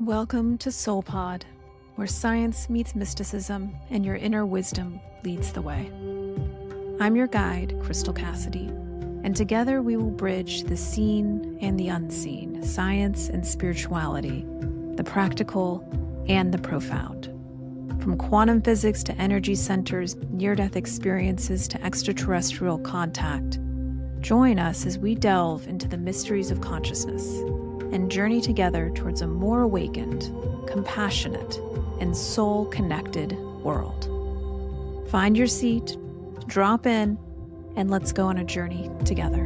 Welcome to SoulPod, where science meets mysticism and your inner wisdom leads the way. I'm your guide, Crystal Cassidy, and together we will bridge the seen and the unseen, science and spirituality, the practical and the profound. From quantum physics to energy centers, near-death experiences to extraterrestrial contact, join us as we delve into the mysteries of consciousness and journey together towards a more awakened, compassionate, and soul-connected world. Find your seat, drop in, and let's go on a journey together.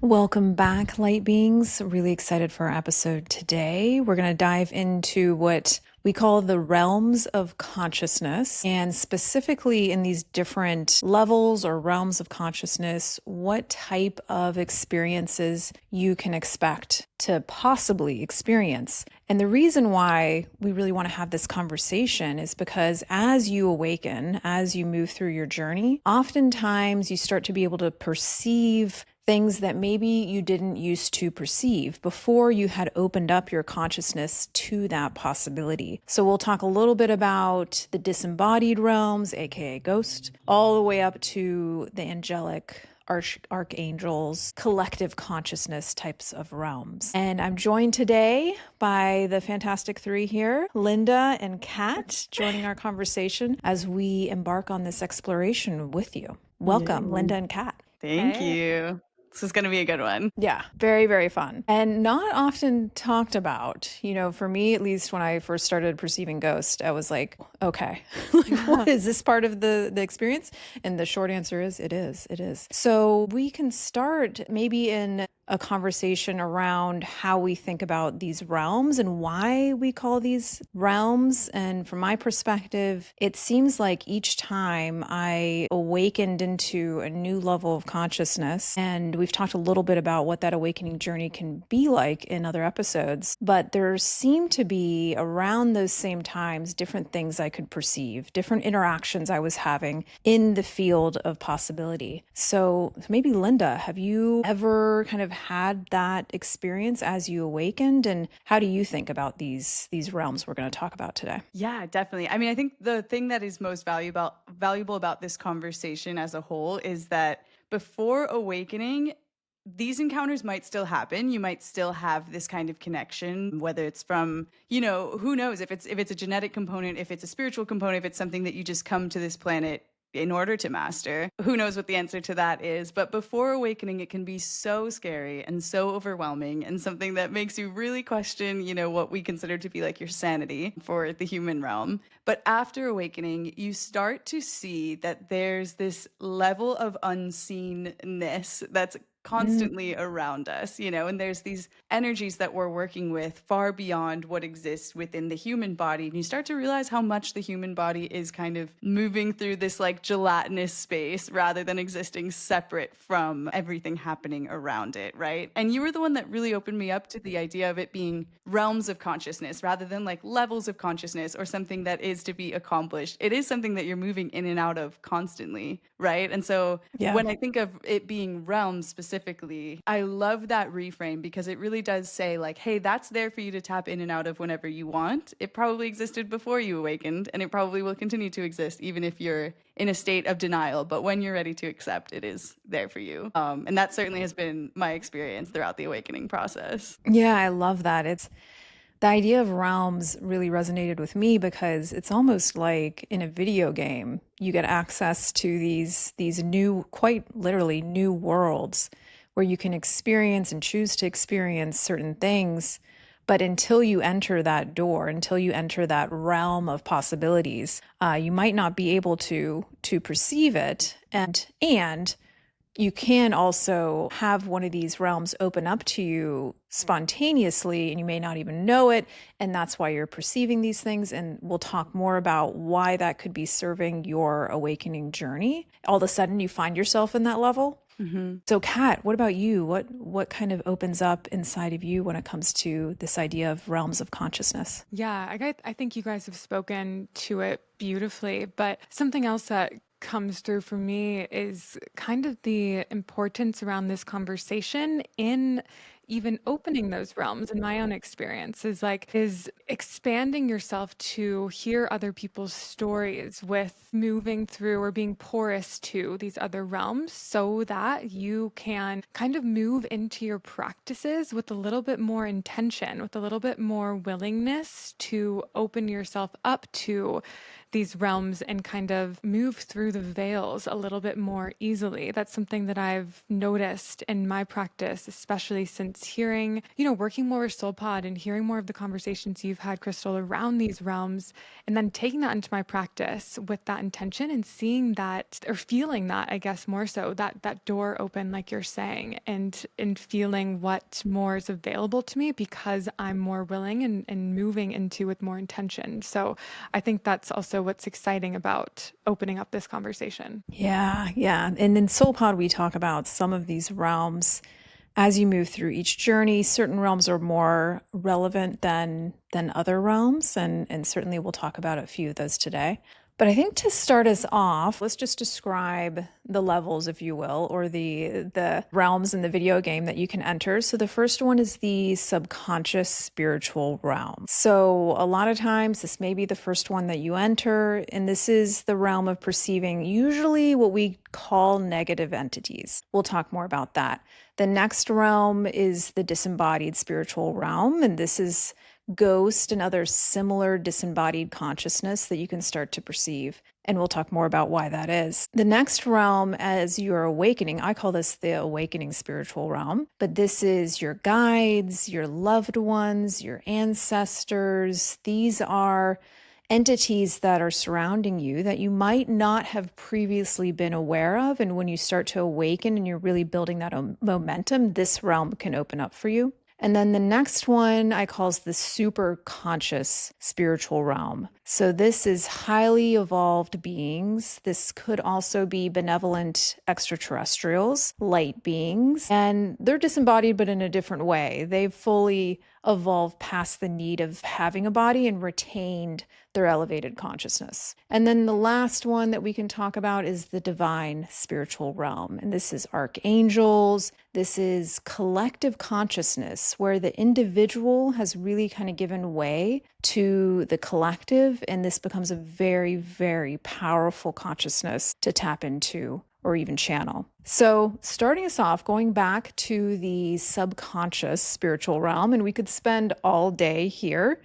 Welcome back, light beings. Really excited for our episode today. We're going to dive into what we call the realms of consciousness, and specifically in these different levels or realms of consciousness, what type of experiences you can expect to possibly experience. And the reason why we really want to have this conversation is because as you awaken, as you move through your journey, oftentimes you start to be able to perceive things that maybe you didn't used to perceive before you had opened up your consciousness to that possibility. So we'll talk a little bit about the disembodied realms, aka ghost, all the way up to the angelic archangels, collective consciousness types of realms. And I'm joined today by the fantastic three here, Linda and Cat, joining our conversation as we embark on this exploration with you. Welcome, Linda and Cat. Thank you. This is going to be a good one. Yeah, very, very fun. And not often talked about. You know, for me, at least when I first started perceiving ghosts, I was like, okay, what is this part of the experience? And the short answer is, it is. So we can start maybe in a conversation around how we think about these realms and why we call these realms. And from my perspective, it seems like each time I awakened into a new level of consciousness, and we've talked a little bit about what that awakening journey can be like in other episodes, but there seemed to be around those same times different things I could perceive, different interactions I was having in the field of possibility. So maybe Linda, have you ever kind of had that experience as you awakened, and how do you think about these realms we're going to talk about today? Yeah, definitely. I mean, I think the thing that is most valuable about this conversation as a whole is that before awakening, these encounters might still happen. You might still have this kind of connection, whether it's from, who knows if it's a genetic component, if it's a spiritual component, if it's something that you just come to this planet in order to master. Who knows what the answer to that is? But before awakening, it can be so scary and so overwhelming, and something that makes you really question, what we consider to be like your sanity for the human realm. But after awakening, you start to see that there's this level of unseenness that's constantly around us, and there's these energies that we're working with far beyond what exists within the human body. And you start to realize how much the human body is kind of moving through this like gelatinous space rather than existing separate from everything happening around it, right? And you were the one that really opened me up to the idea of it being realms of consciousness rather than like levels of consciousness or something that is to be accomplished. It is something that you're moving in and out of constantly, right? And so when I think of it being realms specifically, I love that reframe because it really does say like, hey, that's there for you to tap in and out of whenever you want. It probably existed before you awakened, and it probably will continue to exist even if you're in a state of denial. But when you're ready to accept, it is there for you. And that certainly has been my experience throughout the awakening process. Yeah, I love that. The idea of realms really resonated with me because it's almost like in a video game, you get access to these new, quite literally new worlds where you can experience and choose to experience certain things. But until you enter that door, until you enter that realm of possibilities, you might not be able to perceive it. And you can also have one of these realms open up to you spontaneously, and you may not even know it. And that's why you're perceiving these things. And we'll talk more about why that could be serving your awakening journey. All of a sudden, you find yourself in that level. Mm-hmm. So, Kat, what about you? What kind of opens up inside of you when it comes to this idea of realms of consciousness? Yeah, I think you guys have spoken to it beautifully. But something else that comes through for me is kind of the importance around this conversation in even opening those realms. In my own experience is expanding yourself to hear other people's stories, with moving through or being porous to these other realms, so that you can kind of move into your practices with a little bit more intention, with a little bit more willingness to open yourself up to these realms and kind of move through the veils a little bit more easily. That's something that I've noticed in my practice, especially since hearing, working more with SoulPod and hearing more of the conversations you've had, Crystal, around these realms, and then taking that into my practice with that intention and seeing that, or feeling that, I guess more so, that door open, like you're saying, and feeling what more is available to me because I'm more willing and moving into with more intention. So I think that's also what's exciting about opening up this conversation. Yeah, yeah. And in SoulPod, we talk about some of these realms as you move through each journey. Certain realms are more relevant than other realms, and certainly we'll talk about a few of those today. But I think to start us off, let's just describe the levels, if you will, or the realms in the video game that you can enter. So the first one is the subconscious spiritual realm. So a lot of times this may be the first one that you enter, and this is the realm of perceiving usually what we call negative entities. We'll talk more about that. The next realm is the disembodied spiritual realm, and this is ghost and other similar disembodied consciousness that you can start to perceive. And we'll talk more about why that is. The next realm, as you're awakening, I call this the awakening spiritual realm, but this is your guides, your loved ones, your ancestors. These are entities that are surrounding you that you might not have previously been aware of. And when you start to awaken and you're really building that momentum, this realm can open up for you. And then the next one I call the super conscious spiritual realm. So this is highly evolved beings. This could also be benevolent extraterrestrials, light beings, and they're disembodied, but in a different way. They've fully evolved past the need of having a body and retained their elevated consciousness. And then the last one that we can talk about is the divine spiritual realm. And this is archangels. This is collective consciousness, where the individual has really kind of given way to the collective. And this becomes a very, very powerful consciousness to tap into or even channel. So starting us off, going back to the subconscious spiritual realm, and we could spend all day here.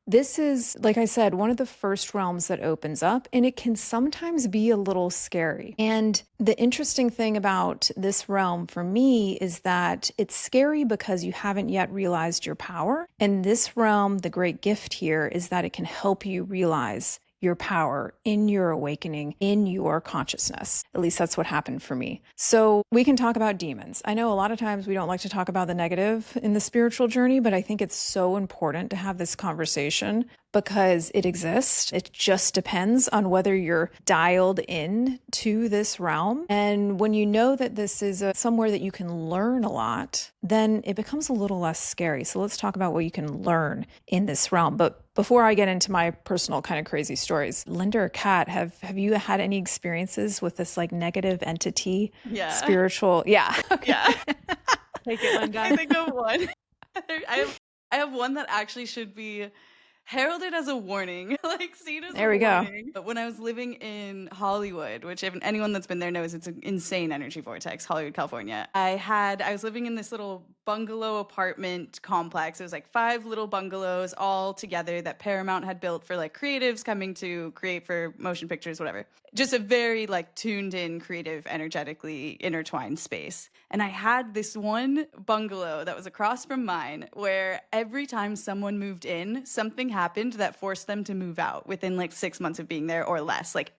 This is, like I said, one of the first realms that opens up, and it can sometimes be a little scary. And the interesting thing about this realm for me is that it's scary because you haven't yet realized your power. And this realm, the great gift here is that it can help you realize your power in your awakening, in your consciousness. At least that's what happened for me. So we can talk about demons. I know a lot of times we don't like to talk about the negative in the spiritual journey, but I think it's so important to have this conversation because it exists. It just depends on whether you're dialed in to this realm. And when you know that this is somewhere that you can learn a lot, then it becomes a little less scary. So let's talk about what you can learn in this realm. But before I get into my personal kind of crazy stories, Linda or Kat, have you had any experiences with this like negative entity, spiritual? Yeah. Okay. Yeah. Take it, Linda. I think of one. I have one that actually should be heralded as a warning, like seen as There a we go. warning. But when I was living in Hollywood, which if anyone that's been there knows it's an insane energy vortex, Hollywood, California. I was living in this little bungalow apartment complex. It was like 5 little bungalows all together that Paramount had built for like creatives coming to create for motion pictures, whatever. Just a very like tuned in, creative, energetically intertwined space. And I had this one bungalow that was across from mine where every time someone moved in, something happened that forced them to move out within like 6 months of being there or less. Like,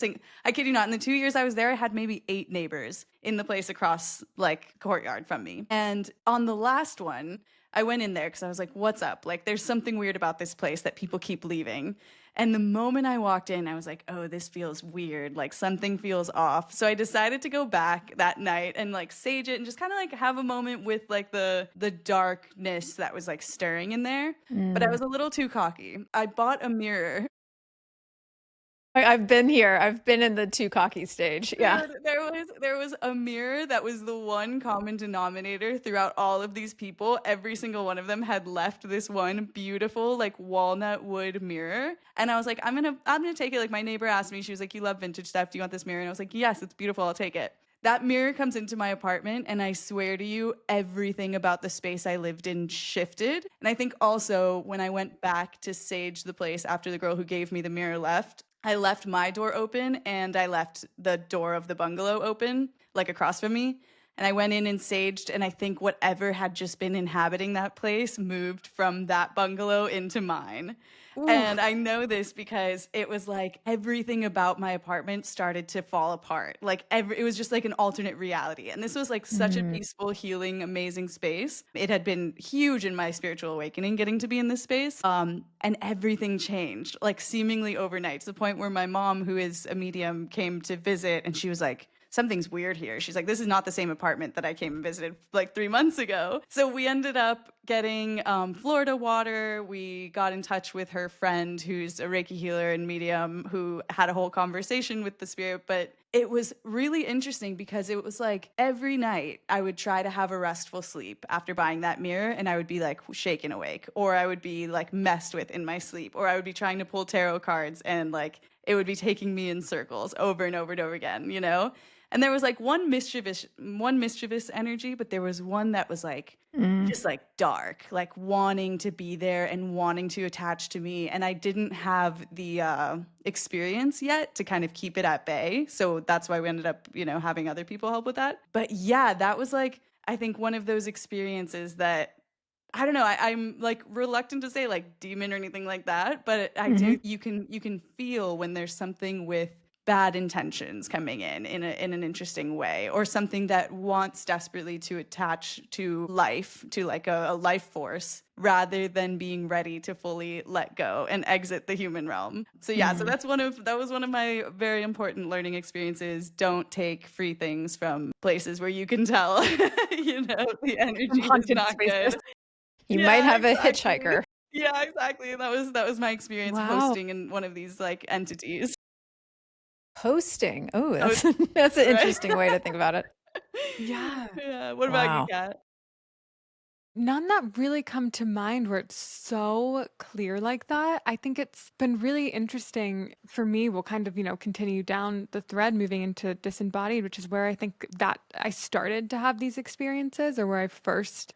I kid you not, in the 2 years I was there, I had maybe 8 neighbors in the place across like courtyard from me. And on the last one, I went in there because I was like, what's up? Like, there's something weird about this place that people keep leaving. And the moment I walked in, I was like, oh, this feels weird. Like, something feels off. So I decided to go back that night and like sage it and just kind of like have a moment with like the darkness that was like stirring in there. But I was a little too cocky. I bought a mirror I've been here. I've been in the too cocky stage. Yeah. Dude, there was a mirror that was the one common denominator throughout all of these people. Every single one of them had left this one beautiful like walnut wood mirror. And I was like, I'm gonna take it. Like my neighbor asked me, she was like, "You love vintage stuff. Do you want this mirror?" And I was like, "Yes, it's beautiful. I'll take it." That mirror comes into my apartment, and I swear to you, everything about the space I lived in shifted. And I think also when I went back to sage the place after the girl who gave me the mirror left, I left my door open and I left the door of the bungalow open, like across from me. And I went in and saged, and I think whatever had just been inhabiting that place moved from that bungalow into mine. Ooh. And I know this because it was like everything about my apartment started to fall apart. Like it was just like an alternate reality. And this was like such a Mm. peaceful, healing, amazing space. It had been huge in my spiritual awakening getting to be in this space. And everything changed like seemingly overnight to the point where my mom, who is a medium, came to visit, and she was like, something's weird here. She's like, this is not the same apartment that I came and visited like 3 months ago. So we ended up getting Florida water. We got in touch with her friend, who's a Reiki healer and medium, who had a whole conversation with the spirit. But it was really interesting because it was like every night I would try to have a restful sleep after buying that mirror, and I would be like shaken awake, or I would be like messed with in my sleep, or I would be trying to pull tarot cards and like it would be taking me in circles over and over and over again, you know? And there was like one mischievous energy, but there was one that was like Mm. just like dark, like wanting to be there and wanting to attach to me. And I didn't have the experience yet to kind of keep it at bay. So that's why we ended up, having other people help with that. But yeah, that was like, I think one of those experiences that I don't know. I'm like reluctant to say like demon or anything like that, but I Mhm. do. You can feel when there's something with bad intentions coming in an interesting way, or something that wants desperately to attach to life, to like a life force, rather than being ready to fully let go and exit the human realm. So yeah, so Mm. that was one of my very important learning experiences. Don't take free things from places where you can tell, the From energy is haunted not spaces. good. You might Yeah, have a exactly. hitchhiker. Yeah, exactly. That was my experience Wow. hosting in one of these like entities. Hosting. Oh, Oh, that's that's an right. interesting way to think about it. Yeah. Yeah. What about you, Wow. Kat? None that really come to mind where it's so clear like that. I think it's been really interesting for me. We'll kind of, continue down the thread moving into disembodied, which is where I think that I started to have these experiences, or where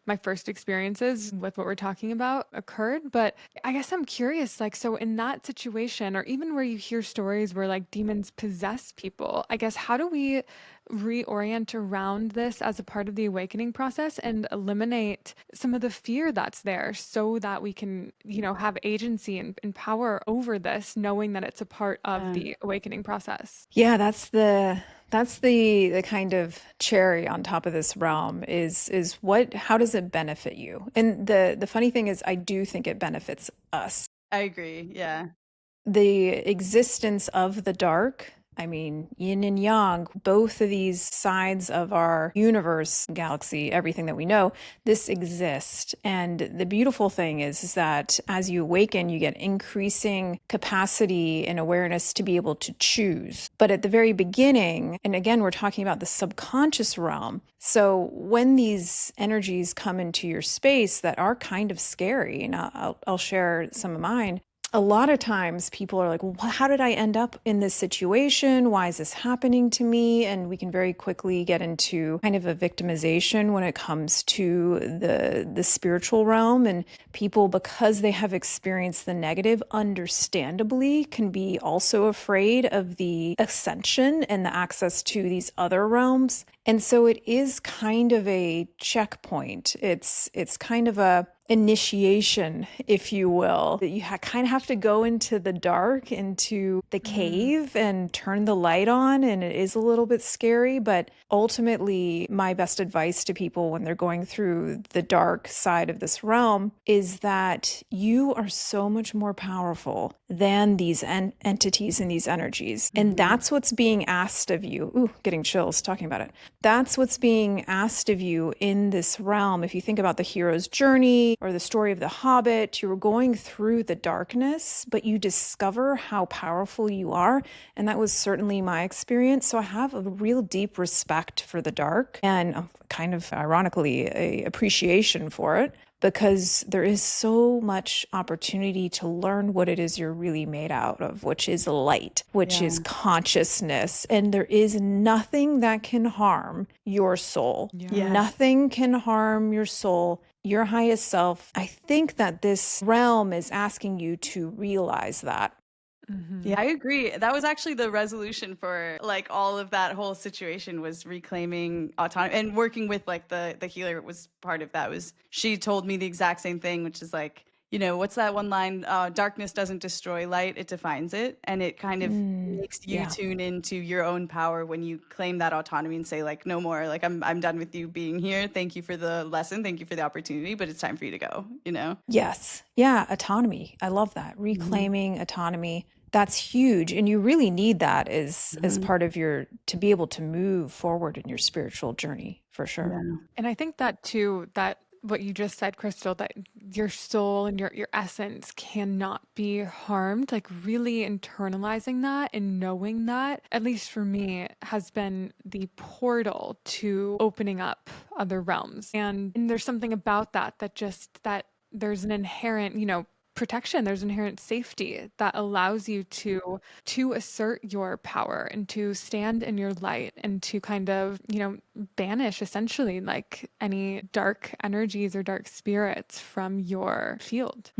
my first experiences with what we're talking about occurred. But I guess I'm curious, like, so in that situation, or even where you hear stories where like demons possess people, I guess, how do we reorient around this as a part of the awakening process and eliminate some of the fear that's there so that we can, have agency and power over this, knowing that it's a part of Yeah. the awakening process? Yeah, that's the kind of cherry on top of this realm is what how does it benefit you? And the funny thing is I do think it benefits us. I agree. Yeah. The existence of the dark, I mean, yin and yang, both of these sides of our universe, galaxy, everything that we know, this exists. And the beautiful thing is that as you awaken, you get increasing capacity and awareness to be able to choose. But at the very beginning, and again, we're talking about the subconscious realm. So when these energies come into your space that are kind of scary, and I'll share some of mine, a lot of times people are like, well, how did I end up in this situation? Why is this happening to me? And we can very quickly get into kind of a victimization when it comes to the spiritual realm. And people, because they have experienced the negative, understandably can be also afraid of the ascension and the access to these other realms. And so it is kind of a checkpoint. It's kind of a initiation, if you will, that you kind of have to go into the dark, into the Mm. cave and turn the light on. And it is a little bit scary, but ultimately my best advice to people when they're going through the dark side of this realm is that you are so much more powerful than these entities and these energies. And Mhm. that's what's being asked of you. Ooh, getting chills talking about it. That's what's being asked of you in this realm. If you think about the hero's journey, or the story of the Hobbit. You were going through the darkness, but you discover how powerful you are. And that was certainly my experience. So I have a real deep respect for the dark and kind of ironically, a appreciation for it, because there is so much opportunity to learn what it is you're really made out of, which is light, which is consciousness. And there is nothing that can harm your soul. Yes. Nothing can harm your soul, your highest self. I think that this realm is asking you to realize that. Yeah, I agree. That was actually the resolution for like all of that whole situation, was reclaiming autonomy, and working with like the healer was part of that. Was she told me the exact same thing, which is like, you know, what's that one line? Darkness doesn't destroy light, it defines it. And it kind of makes you tune into your own power when you claim that autonomy and say like, no more, like I'm done with you being here. Thank you for the lesson. Thank you for the opportunity, but it's time for you to go, you know? Yes. Yeah. Autonomy. I love that. Reclaiming autonomy. That's huge. And you really need that as part of to be able to move forward in your spiritual journey, for sure. Yeah. And I think that too, that what you just said, Crystal, that your soul and your essence cannot be harmed, like really internalizing that and knowing that, at least for me, has been the portal to opening up other realms. And there's something about that there's an inherent, protection, there's inherent safety that allows you to assert your power and to stand in your light and to kind of, banish essentially like any dark energies or dark spirits from your field.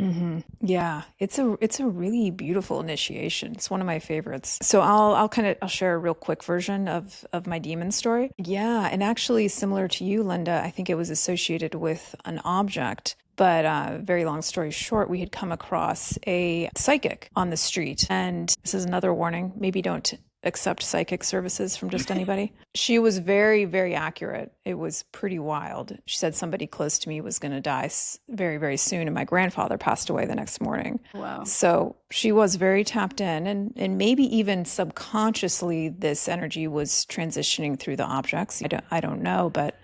Yeah, it's a really beautiful initiation. It's one of my favorites. So I'll share a real quick version of my demon story. Yeah, and actually similar to you, Linda, I think it was associated with an object. But very long story short, we had come across a psychic on the street. And this is another warning. Maybe don't accept psychic services from just anybody. She was very, very accurate. It was pretty wild. She said somebody close to me was going to die very, very soon. And my grandfather passed away the next morning. Wow. So she was very tapped in. And maybe even subconsciously, this energy was transitioning through the objects. I don't know. But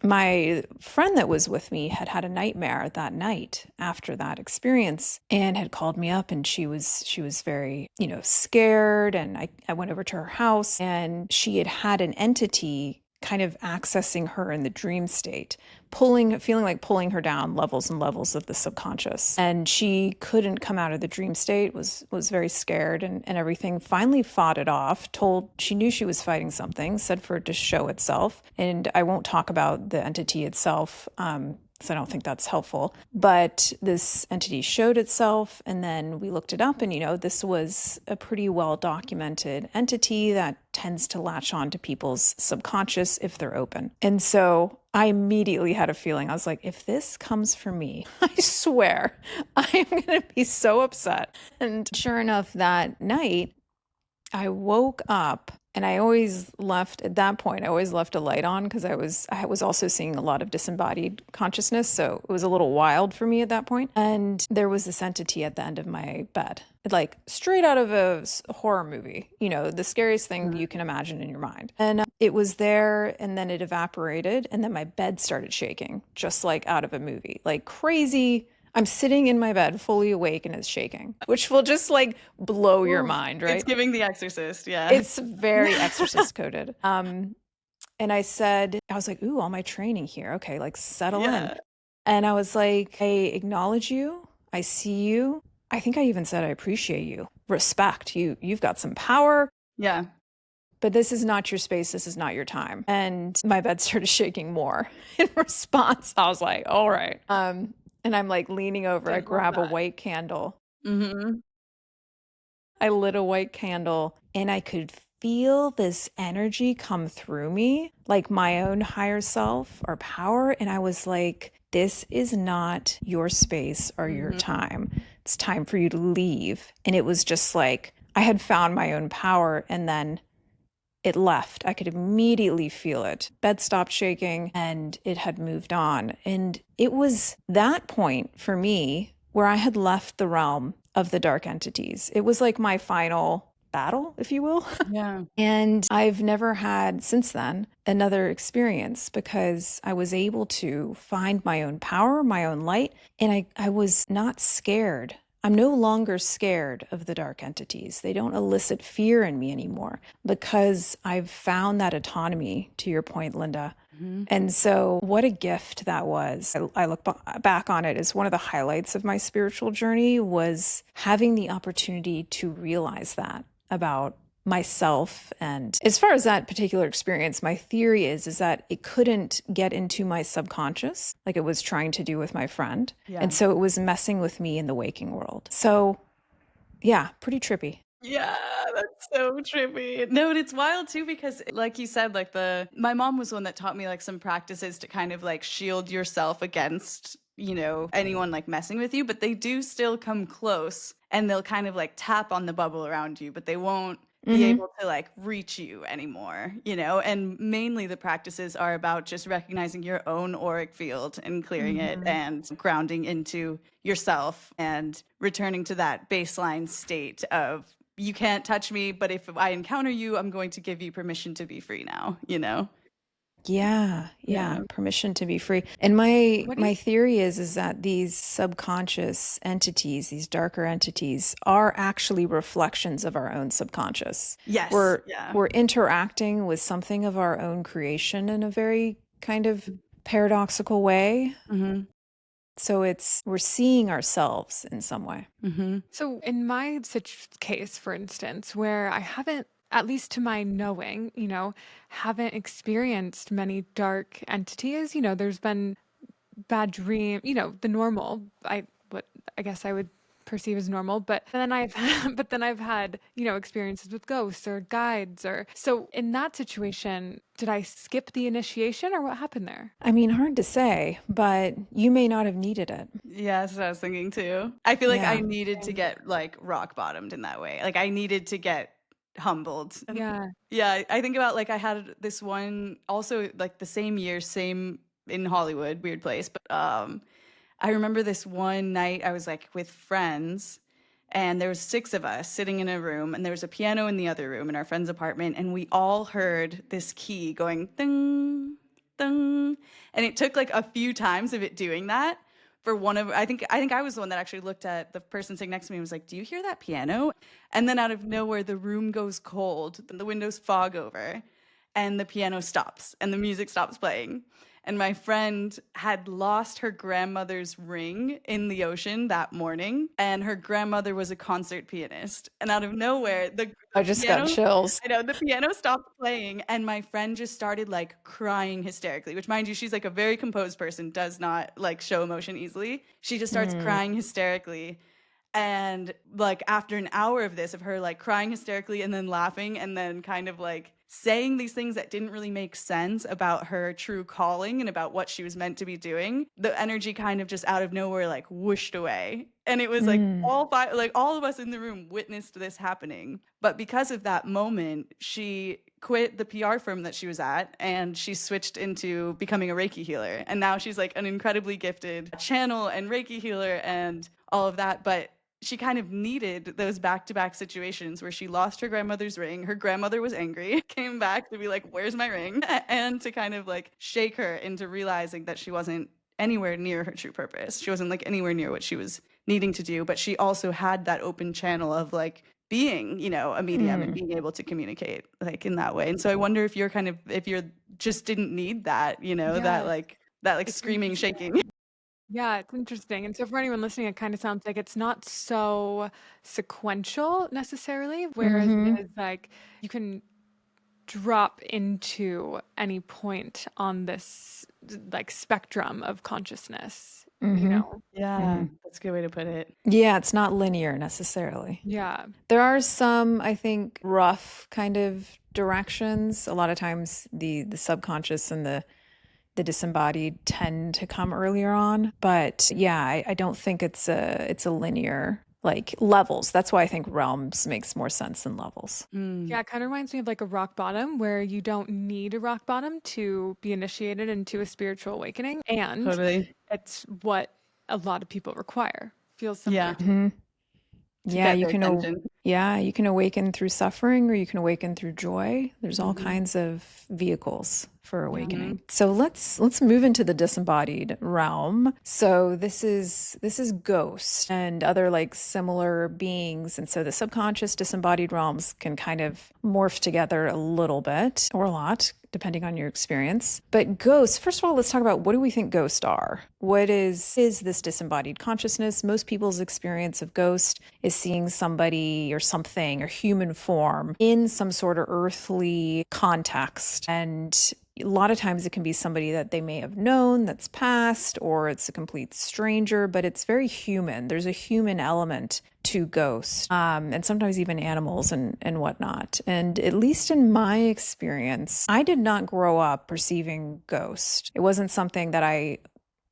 my friend that was with me had a nightmare that night after that experience and had called me up, and she was very, scared. And I went over to her house, and she had an entity kind of accessing her in the dream state, feeling like pulling her down levels and levels of the subconscious. And she couldn't come out of the dream state, was very scared and everything. Finally fought it off, she knew she was fighting something, said for it to show itself. And I won't talk about the entity itself, so I don't think that's helpful. But this entity showed itself, and then we looked it up, and this was a pretty well-documented entity that tends to latch on to people's subconscious if they're open. And so I immediately had a feeling. I was like, if this comes for me, I swear I'm going to be so upset. And sure enough, that night, I woke up, and I always left a light on because I was also seeing a lot of disembodied consciousness. So it was a little wild for me at that point. And there was this entity at the end of my bed, like straight out of a horror movie, the scariest thing you can imagine in your mind. And it was there, and then it evaporated, and then my bed started shaking, just like out of a movie, like crazy. I'm sitting in my bed fully awake and it's shaking, which will just like blow your mind, right? It's giving The Exorcist, yeah. It's very Exorcist coded. And I was like, ooh, all my training here. Okay, like settle in. And I was like, I acknowledge you. I see you. I think I even said I appreciate you. Respect you. You've got some power. Yeah. But this is not your space. This is not your time. And my bed started shaking more in response. I was like, all right. And I'm like leaning over. I grab a white candle. I lit a white candle, and I could feel this energy come through me, like my own higher self or power. And I was like, this is not your space or your time. It's time for you to leave. And it was just like I had found my own power, and then it left. I could immediately feel it. Bed stopped shaking, and it had moved on. And it was that point for me where I had left the realm of the dark entities. It was like my final battle, if you will. Yeah. And I've never had since then another experience because I was able to find my own power, my own light, and I was not scared. I'm no longer scared of the dark entities. They don't elicit fear in me anymore because I've found that autonomy, to your point, Linda. And so, what a gift that was. I look back on it as one of the highlights of my spiritual journey was having the opportunity to realize that about myself. And as far as that particular experience, my theory is that it couldn't get into my subconscious like it was trying to do with my friend. Yeah. And so it was messing with me in the waking world. So yeah, pretty trippy. Yeah, that's so trippy. No, and it's wild too because like you said, like my mom was the one that taught me like some practices to kind of like shield yourself against, you know, anyone like messing with you, but they do still come close and they'll kind of like tap on the bubble around you, but they won't be able to like reach you anymore, you know? And mainly the practices are about just recognizing your own auric field and clearing it and grounding into yourself and returning to that baseline state of you can't touch me, but if I encounter you, I'm going to give you permission to be free now, you know? Yeah, Yeah. permission to be free. And my What do you my theory is that these subconscious entities, these darker entities, are actually reflections of our own subconscious. Yes. We're interacting with something of our own creation in a very kind of paradoxical way. Mm-hmm. So we're seeing ourselves in some way. Mm-hmm. So in my case, for instance, where I haven't, at least to my knowing, you know, haven't experienced many dark entities, you know, there's been bad dream, you know, the normal, what I guess I would perceive as normal, but then I've had, you know, experiences with ghosts or guides or so in that situation, did I skip the initiation or what happened there? I mean, hard to say, but you may not have needed it. Yeah, that's what I was thinking too. I feel like I Yeah. needed to get like rock bottomed in that way. Like I needed to get humbled. Yeah. Yeah, I think about like I had this one also like the same year, same in Hollywood, weird place, but I remember this one night I was like with friends and there was 6 of us sitting in a room and there was a piano in the other room in our friend's apartment and we all heard this key going ding ding and it took like a few times of it doing that for one of I think I was the one that actually looked at the person sitting next to me and was like, "Do you hear that piano?" And then out of nowhere the room goes cold, then the windows fog over and the piano stops and the music stops playing. And my friend had lost her grandmother's ring in the ocean that morning, and her grandmother was a concert pianist. And out of nowhere, I the just got piano, chills. I know, the piano stopped playing, and my friend just started like crying hysterically, which, mind you, she's like a very composed person, does not like show emotion easily. She just starts crying hysterically. And like after an hour of this, of her like crying hysterically and then laughing and then kind of like saying these things that didn't really make sense about her true calling and about what she was meant to be doing, the energy kind of just out of nowhere like whooshed away. And it was like all of us in the room witnessed this happening. But because of that moment, she quit the PR firm that she was at and she switched into becoming a Reiki healer. And now she's like an incredibly gifted channel and Reiki healer and all of that. But she kind of needed those back-to-back situations where she lost her grandmother's ring. Her grandmother was angry, came back to be like, "Where's my ring?" And to kind of like shake her into realizing that she wasn't anywhere near her true purpose. She wasn't like anywhere near what she was needing to do, but she also had that open channel of like being, you know, a medium and being able to communicate like in that way. And so I wonder if you're just didn't need that, you know, Yeah. that like It's screaming, interesting. shaking. Yeah, it's interesting. And so for anyone listening, it kind of sounds like it's not so sequential necessarily, whereas it is like you can drop into any point on this like spectrum of consciousness, you know? Yeah, that's a good way to put it. Yeah, it's not linear necessarily. Yeah. There are some, I think, rough kind of directions. A lot of times the subconscious and the disembodied tend to come earlier on. But yeah, I don't think it's a linear like levels. That's why I think realms makes more sense than levels. Yeah, it kind of reminds me of like a rock bottom where you don't need a rock bottom to be initiated into a spiritual awakening. And Totally. it's what a lot of people require. Feels similar Yeah. to Yeah, get you their can attention. Yeah, you can awaken through suffering or you can awaken through joy. There's all Mhm. kinds of vehicles for Mhm. awakening. So let's move into the disembodied realm. So this is ghosts and other like similar beings. And so the subconscious disembodied realms can kind of morph together a little bit or a lot, depending on your experience. But ghosts, first of all, let's talk about what do we think ghosts are? What is this disembodied consciousness? Most people's experience of ghost is seeing somebody or something or human form in some sort of earthly context. And a lot of times it can be somebody that they may have known that's passed, or it's a complete stranger, but it's very human. There's a human element to ghosts, and sometimes even animals and whatnot. And at least in my experience, I did not grow up perceiving ghosts. It wasn't something that I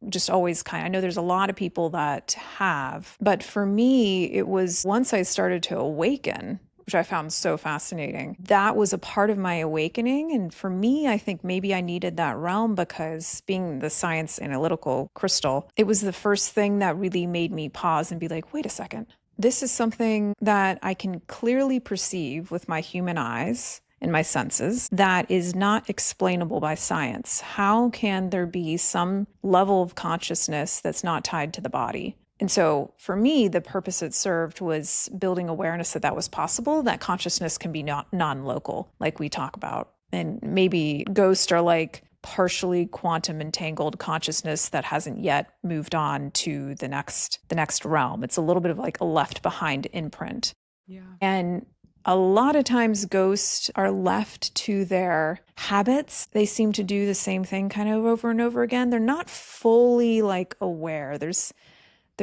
just always I know there's a lot of people that have, but for me, it was once I started to awaken, which I found so fascinating. That was a part of my awakening. And for me, I think maybe I needed that realm because being the science analytical crystal, it was the first thing that really made me pause and be like, wait a second. This is something that I can clearly perceive with my human eyes and my senses that is not explainable by science. How can there be some level of consciousness that's not tied to the body? And so for me, the purpose it served was building awareness that that was possible, that consciousness can be not non-local, like we talk about. And maybe ghosts are like partially quantum entangled consciousness that hasn't yet moved on to the next realm. It's a little bit of like a left behind imprint. Yeah. And a lot of times ghosts are left to their habits. They seem to do the same thing kind of over and over again. They're not fully like aware. There's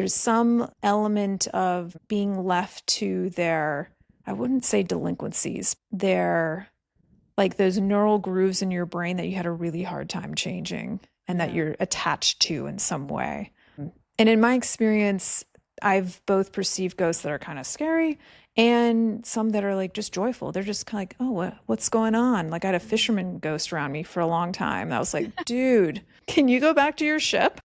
some element of being left to their, I wouldn't say delinquencies, their like those neural grooves in your brain that you had a really hard time changing and that you're attached to in some way. And in my experience, I've both perceived ghosts that are kind of scary and some that are like just joyful. They're just kind of like, oh, what's going on? Like I had a fisherman ghost around me for a long time. I was like, dude, can you go back to your ship?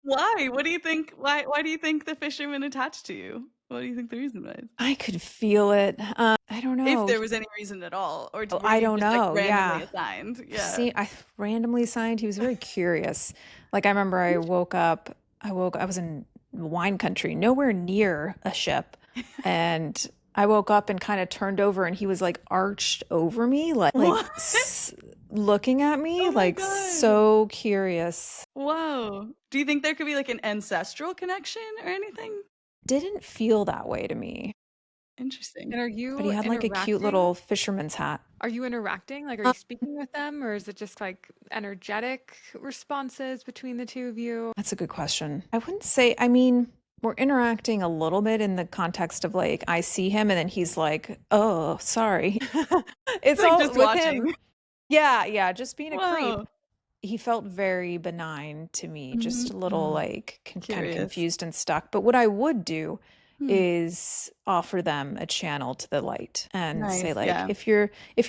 Why? What do you think? Why do you think the fisherman attached to you? What do you think the reason was? I could feel it. I don't If know. there was any reason at all, or were I you don't just like know. randomly Yeah. assigned? Yeah. See, I randomly signed. He was very curious. Like I remember I was in wine country, nowhere near a ship. And I woke up and kind of turned over and he was like arched over me, What? looking at me, Oh my like God. so curious. Wow. Do you think there could be like an ancestral connection or anything? Didn't feel that way to me, Interesting. And are but he you had like a cute interacting? little fisherman's hat. Are you interacting? Like, are you Um, speaking with them, or is it just like energetic responses between the two of you? That's a good question. I wouldn't say, I mean, we're interacting a little bit in the context of like, I see him and then he's like, oh, sorry. It's Like all just with him. watching. Yeah, yeah, just being a creep. Wow. He felt very benign to me, just a little Mm. like kind of Curious. confused and stuck. But what I would do Hmm. is offer them a channel to the light and say Nice. like Yeah. if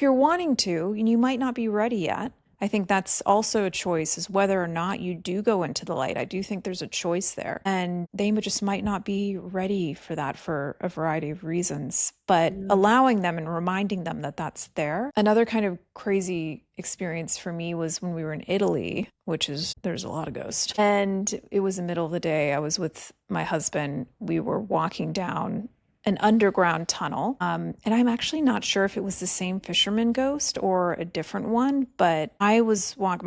you're wanting to and you might not be ready yet, I think that's also a choice is whether or not you do go into the light. I do think there's a choice there. And they just might not be ready for that for a variety of reasons. But Mm. allowing them and reminding them that that's there. Another kind of crazy experience for me was when we were in Italy, which is there's a lot of ghosts. And it was the middle of the day. I was with my husband. We were walking down an underground tunnel. And I'm actually not sure if it was the same fisherman ghost or a different one, but my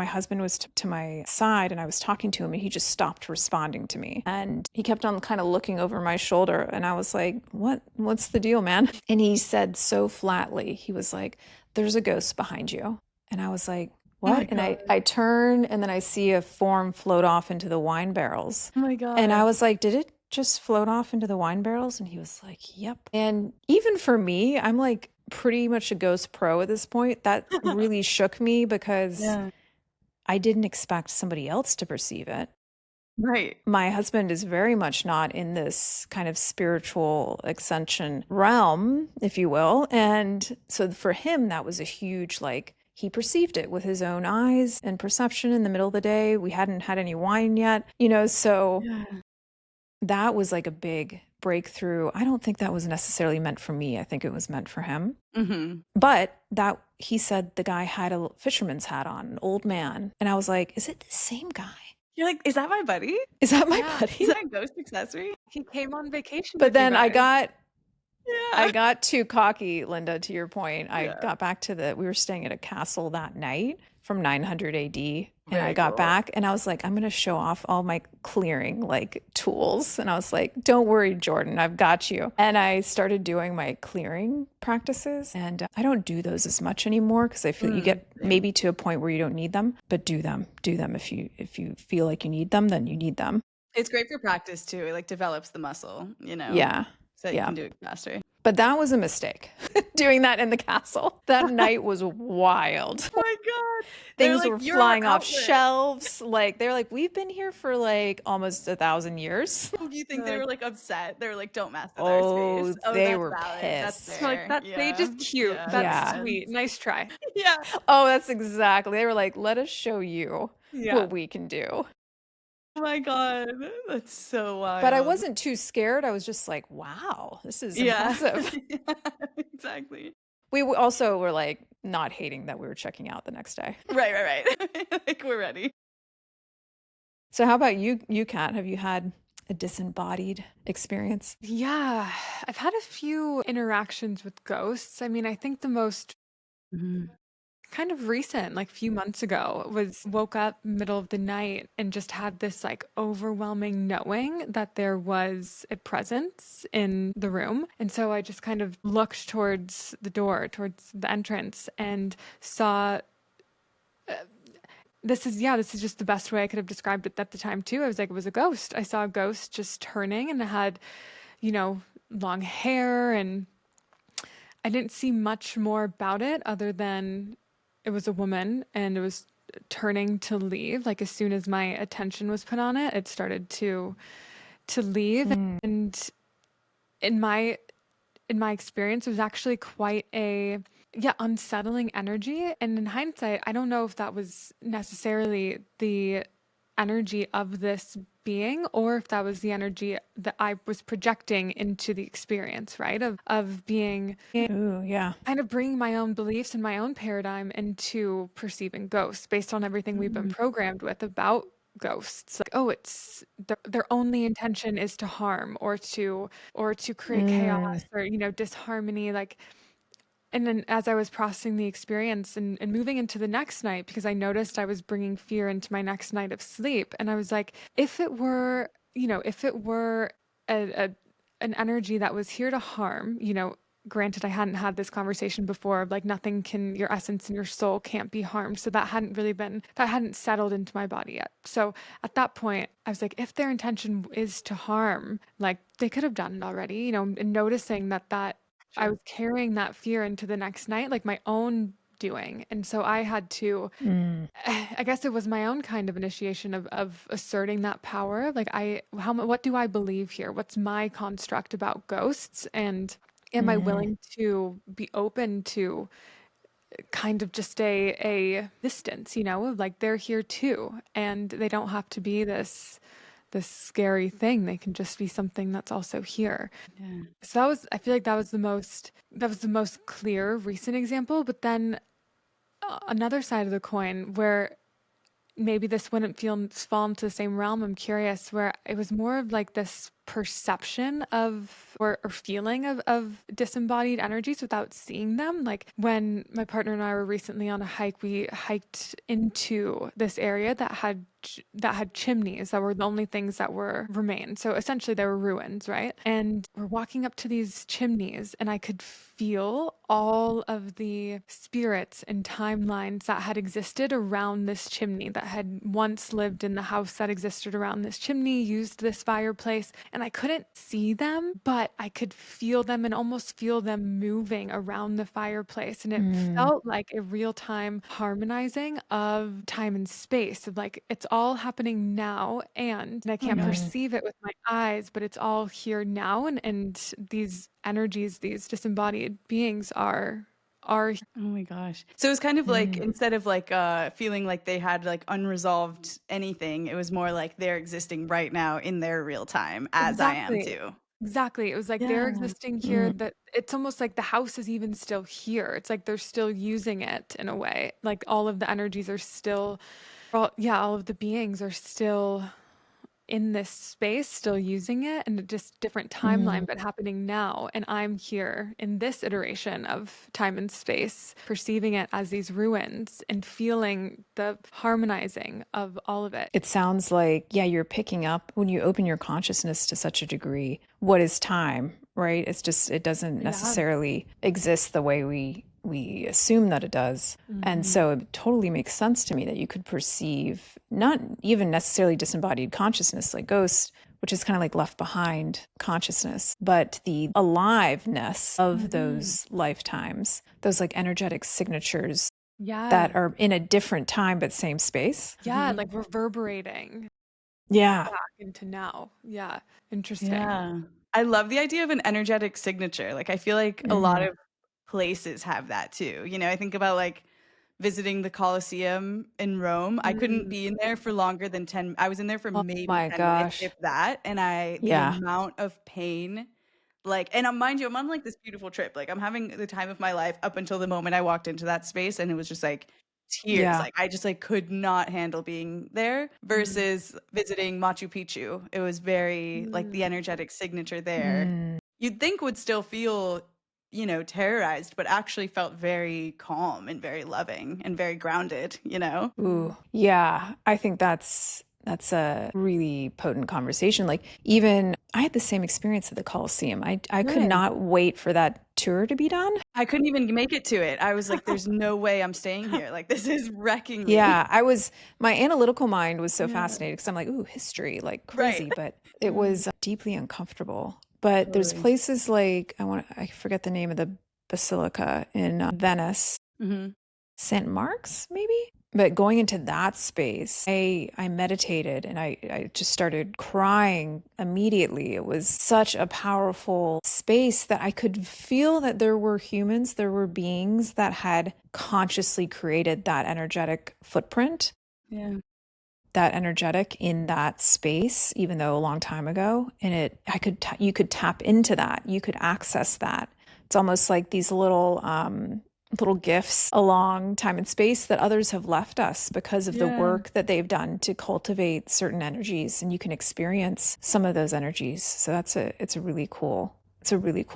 husband was to my side and I was talking to him and he just stopped responding to me. And he kept on kind of looking over my shoulder and I was like, what's the deal, man? And he said so flatly, he was like, there's a ghost behind you. And I was like, Oh my what? And God. I turn and then I see a form float off into the wine barrels. Oh my And I God. was like, did it just float off into the wine barrels? And he was like, yep. And even for me, I'm like pretty much a ghost pro at this point. That really shook me because Yeah. I didn't expect somebody else to perceive it. Right. My husband is very much not in this kind of spiritual ascension realm, if you will. And so for him, that was a huge, like, he perceived it with his own eyes and perception in the middle of the day. We hadn't had any wine yet, so Yeah. that was like a big breakthrough. I don't think that was necessarily meant for me. I think it was meant for him. Mm-hmm. But that he said the guy had a fisherman's hat on, an old man. And I was like, is it the same guy? You're like, is that my buddy? Is that my Yeah. Is buddy? that a ghost accessory? He came on vacation But with you then I guys. Yeah. got too cocky, Linda, to your point. I Yeah. got back to we were staying at a castle that night from 900 AD. And I Very got cool. back and I was like, I'm going to show off all my clearing like tools. And I was like, don't worry, Jordan, I've got you. And I started doing my clearing practices. And I don't do those as much anymore because I feel you get maybe to a point where you don't need them, but do them. Do them. If you feel like you need them, then you need them. It's great for practice too. It like develops the muscle, you know? Yeah. So that you can do it faster. But that was a mistake, doing that in the castle. That night was wild. Oh my God. Things like, were "You're flying our off outlet." shelves. Like, they're like, we've been here for like almost 1,000 years. Do you think they were like upset? They were like, don't mess with Oh, our space. Oh, they that's were valid. That's pissed. We're like, that stage is cute. Yeah. That's Yeah. sweet. Nice try. Yeah. Oh, that's exactly. They were like, let us show you Yeah. what we can do. Oh my God. That's so wild. But I wasn't too scared. I was just like, wow, this is impressive. Yeah, exactly. We also were like not hating that we were checking out the next day. Right. Like we're ready. So how about you, Kat? Have you had a disembodied experience? Yeah. I've had a few interactions with ghosts. I mean, I think the most kind of recent, like a few months ago, was woke up middle of the night and just had this like overwhelming knowing that there was a presence in the room. And so I just kind of looked towards the door, towards the entrance, and saw this is just the best way I could have described it at the time too. I was like, it was a ghost. I saw a ghost just turning, and it had, long hair, and I didn't see much more about it other than it was a woman and it was turning to leave. Like as soon as my attention was put on it, it started to leave. And in my experience, it was actually quite a unsettling energy. And in hindsight, I don't know if that was necessarily the energy of this being or if that was the energy that I was projecting into the experience, right? Of being Ooh, yeah. kind of bringing my own beliefs and my own paradigm into perceiving ghosts based on everything we've been programmed with about ghosts. Like, oh, it's their only intention is to harm or to create chaos or disharmony. Like, and then as I was processing the experience and moving into the next night, because I noticed I was bringing fear into my next night of sleep, and I was like, if it were an energy that was here to harm, granted, I hadn't had this conversation before, like your essence and your soul can't be harmed. So that hadn't settled into my body yet. So at that point, I was like, if their intention is to harm, like they could have done it already, and noticing that I was carrying that fear into the next night, like my own doing. And so I had to, I guess it was my own kind of initiation of asserting that power. Like what do I believe here? What's my construct about ghosts? And am I willing to be open to kind of just a distance, like they're here too, and they don't have to be this scary thing. They can just be something that's also here. Yeah. So I feel like that was the most clear recent example. But then another side of the coin where maybe this wouldn't fall into the same realm. I'm curious, where it was more of like this perception of or feeling of disembodied energies without seeing them. Like when my partner and I were recently on a hike, we hiked into this area that had chimneys that were the only things that remained. So essentially they were ruins, right? And we're walking up to these chimneys and I could feel all of the spirits and timelines that had existed around this chimney, that had once lived in the house that existed around this chimney, used this fireplace. And I couldn't see them, but I could feel them and almost feel them moving around the fireplace. And it felt like a real-time harmonizing of time and space, of like, it's all happening now and I can't perceive it with my eyes, but it's all here now. And these energies, these disembodied beings are are. Oh my gosh. So it's kind of like instead of like feeling like they had like unresolved anything, it was more like they're existing right now in their real time as I am Exactly. too. Exactly. It was like they're Yeah. existing here, Mm. that it's almost like the house is even still here. It's like they're still using it in a way. Like all of the energies are still, all of the beings are still in this space, still using it, and just different timeline, but happening now. And I'm here in this iteration of time and space, perceiving it as these ruins and feeling the harmonizing of all of it. It sounds like, yeah, you're picking up when you open your consciousness to such a degree. What is time, right? It's just, it doesn't Yeah. necessarily exist the way we assume that it does. And so it totally makes sense to me that you could perceive not even necessarily disembodied consciousness like ghosts, which is kind of like left behind consciousness, but the aliveness of those lifetimes, those like energetic signatures Yeah. that are in a different time but same space. Yeah. Like reverberating Yeah. back into now. Yeah. Interesting. Yeah. I love the idea of an energetic signature. Like I feel like a lot of places have that too. You know, I think about like visiting the Colosseum in Rome. I couldn't Mm. be in there for longer than 10. I was in there for Oh maybe my 10 minutes, gosh. if that. And the Yeah. amount of pain, like, and mind you, I'm on like this beautiful trip. Like, I'm having the time of my life up until the moment I walked into that space. And it was just like tears. Yeah. Like, I just like could not handle being there Mm. versus visiting Machu Picchu. It was very like the Mm. energetic signature there. Mm. You'd think would still feel, you know, terrorized, but actually felt very calm and very loving and very grounded, you know? Mm. Ooh. Yeah. I think that's a really potent conversation. Like even I had the same experience at the Coliseum. I could Good. not wait for that tour to be done. I couldn't even make it to it. I was like, there's no way I'm staying here. Like, this is wrecking me. Yeah, my analytical mind was so Yeah. fascinated because I'm like, ooh, history, like Right. crazy, but it Mm. was deeply uncomfortable. But there's Totally. places like I forget the name of the basilica in Venice, Mhm. St. Mark's, maybe? But going into that space, I meditated and I just started crying immediately. It was such a powerful space that I could feel that there were humans, there were beings that had consciously created that energetic footprint, Yeah. that energetic in that space, even though a long time ago. And you could tap into that, you could access that. It's almost like these little gifts along time and space that others have left us because of the Yeah. work that they've done to cultivate certain energies, and you can experience some of those energies. So it's a really cool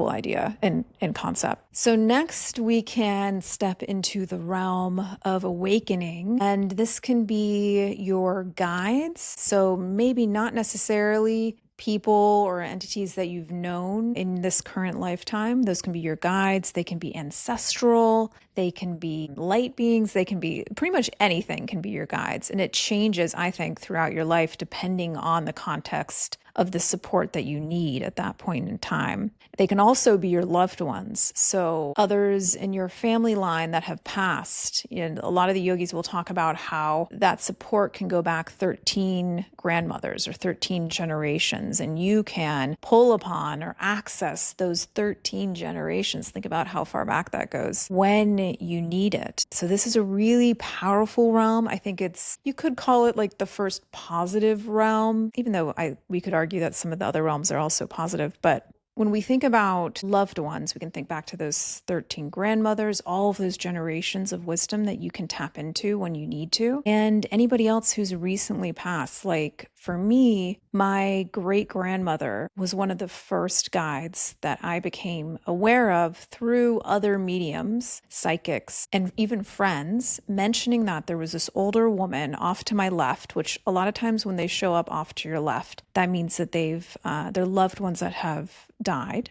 idea and concept. So next we can step into the realm of awakening, and this can be your guides. So maybe not necessarily people or entities that you've known in this current lifetime. Those can be your guides. They can be ancestral. They can be light beings. They can be pretty much anything can be your guides. And it changes, I think, throughout your life depending on the context of the support that you need at that point in time. They can also be your loved ones. So others in your family line that have passed. And a lot of the yogis will talk about how that support can go back 13 grandmothers or 13 generations, and you can pull upon or access those 13 generations. Think about how far back that goes when you need it. So this is a really powerful realm. I think you could call it like the first positive realm, even though we could argue that some of the other realms are also positive. But when we think about loved ones, we can think back to those 13 grandmothers, all of those generations of wisdom that you can tap into when you need to. And anybody else who's recently passed. Like for me, my great grandmother was one of the first guides that I became aware of through other mediums, psychics, and even friends, mentioning that there was this older woman off to my left, which a lot of times when they show up off to your left, that means that they're loved ones that have died.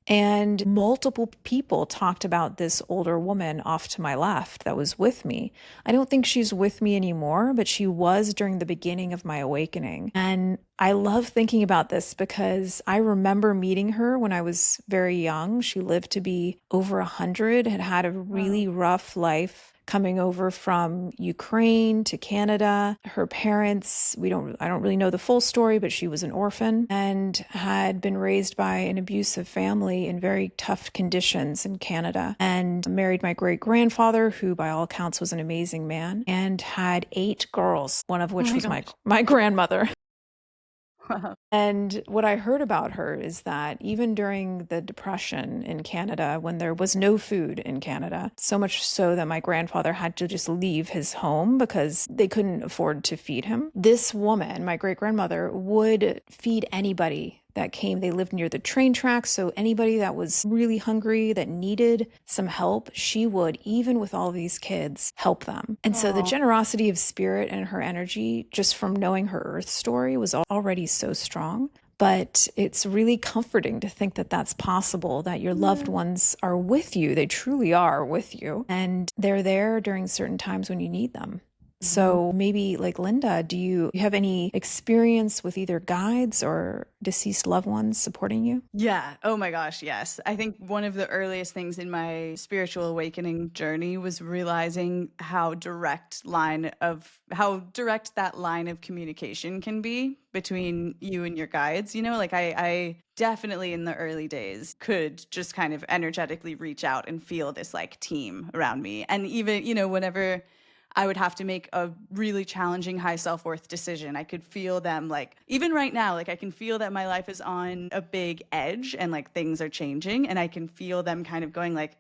And multiple people talked about this older woman off to my left that was with me. I don't think she's with me anymore, but she was during the beginning of my awakening. And I love thinking about this because I remember meeting her when I was very young. She lived to be over 100, had had a really rough life coming over from Ukraine to Canada. Her parents, I don't really know the full story, but she was an orphan and had been raised by an abusive family in very tough conditions in Canada, and married my great-grandfather, who by all accounts was an amazing man, and had 8 girls, one of Oh which my was gosh. my grandmother. Wow. And what I heard about her is that even during the Depression in Canada, when there was no food in Canada, so much so that my grandfather had to just leave his home because they couldn't afford to feed him, this woman, my great grandmother, would feed anybody that came. They lived near the train tracks, so anybody that was really hungry, that needed some help, she would, even with all these kids, help them. And so the Aw. generosity of spirit and her energy, just from knowing her earth story, was already so strong. But it's really comforting to think that that's possible, that your loved ones are with you. They truly are with you. And they're there during certain times when you need them. So maybe like Linda, do you have any experience with either guides or deceased loved ones supporting you? Yeah. Oh my gosh. Yes. I think one of the earliest things in my spiritual awakening journey was realizing how direct that line of communication can be between you and your guides. Like I definitely in the early days could just kind of energetically reach out and feel this like team around me. And even, whenever I would have to make a really challenging high self-worth decision, I could feel them like even right now, like I can feel that my life is on a big edge and like things are changing, and I can feel them kind of going like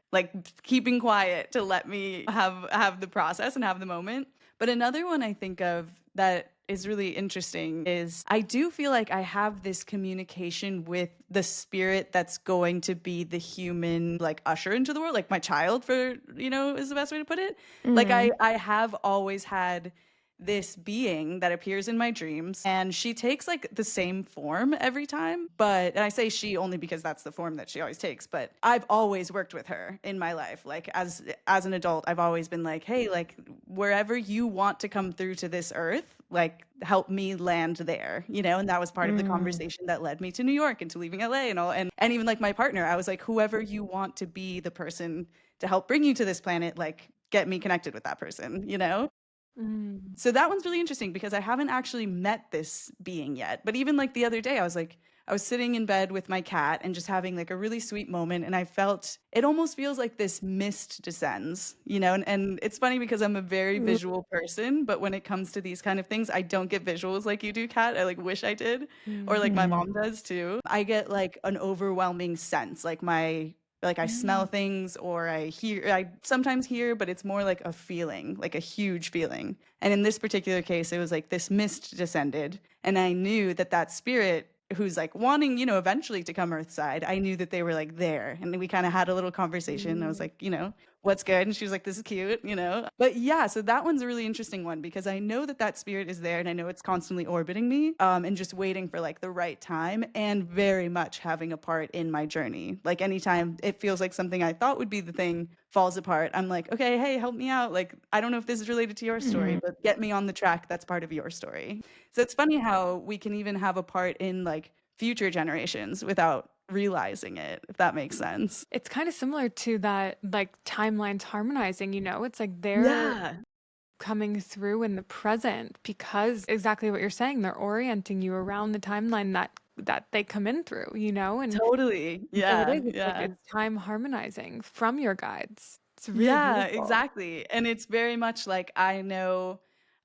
keeping quiet to let me have the process and have the moment. But another one I think of that is really interesting is I do feel like I have this communication with the spirit that's going to be the human like usher into the world, like my child for, is the best way to put it. Like Mm. I have always had this being that appears in my dreams, and she takes like the same form every time, and I say she only because that's the form that she always takes, but I've always worked with her in my life. Like as an adult, I've always been like, hey, like wherever you want to come through to this earth, like help me land there, and that was part of the Mm. conversation that led me to New York and to leaving LA and all, and even like my partner, I was like, whoever you want to be the person to help bring you to this planet, like get me connected with that person. Mm. So that one's really interesting because I haven't actually met this being yet. But even like the other day, I was sitting in bed with my cat and just having like a really sweet moment. And I felt it almost feels like this mist descends, and it's funny because I'm a very visual person. But when it comes to these kind of things, I don't get visuals like you do, Kat. I like wish I did, or like my Mm. mom does too. I get like an overwhelming sense, like I smell Mm. things or I sometimes hear, but it's more like a feeling, like a huge feeling. And in this particular case, it was like this mist descended, and I knew that that spirit who's like wanting, eventually to come earthside, I knew that they were like there. And we kind of had a little conversation. I was Mm. like, what's good? And she was like, this is cute. But yeah, so that one's a really interesting one because I know that that spirit is there, and I know it's constantly orbiting me, and just waiting for like the right time, and very much having a part in my journey. Like anytime it feels like something I thought would be the thing falls apart, I'm like, okay, hey, help me out. Like, I don't know if this is related to your story, Mm. but get me on the track that's part of your story. So it's funny how we can even have a part in like future generations without realizing it, if that makes sense. It's kind of similar to that, like timelines harmonizing, it's like they're Yeah, coming through in the present because exactly what you're saying, they're orienting you around the timeline that they come in through, and totally. so it Yeah, is, it's like yeah. it's time harmonizing from your guides. It's really Yeah, beautiful. exactly. And it's very much like I know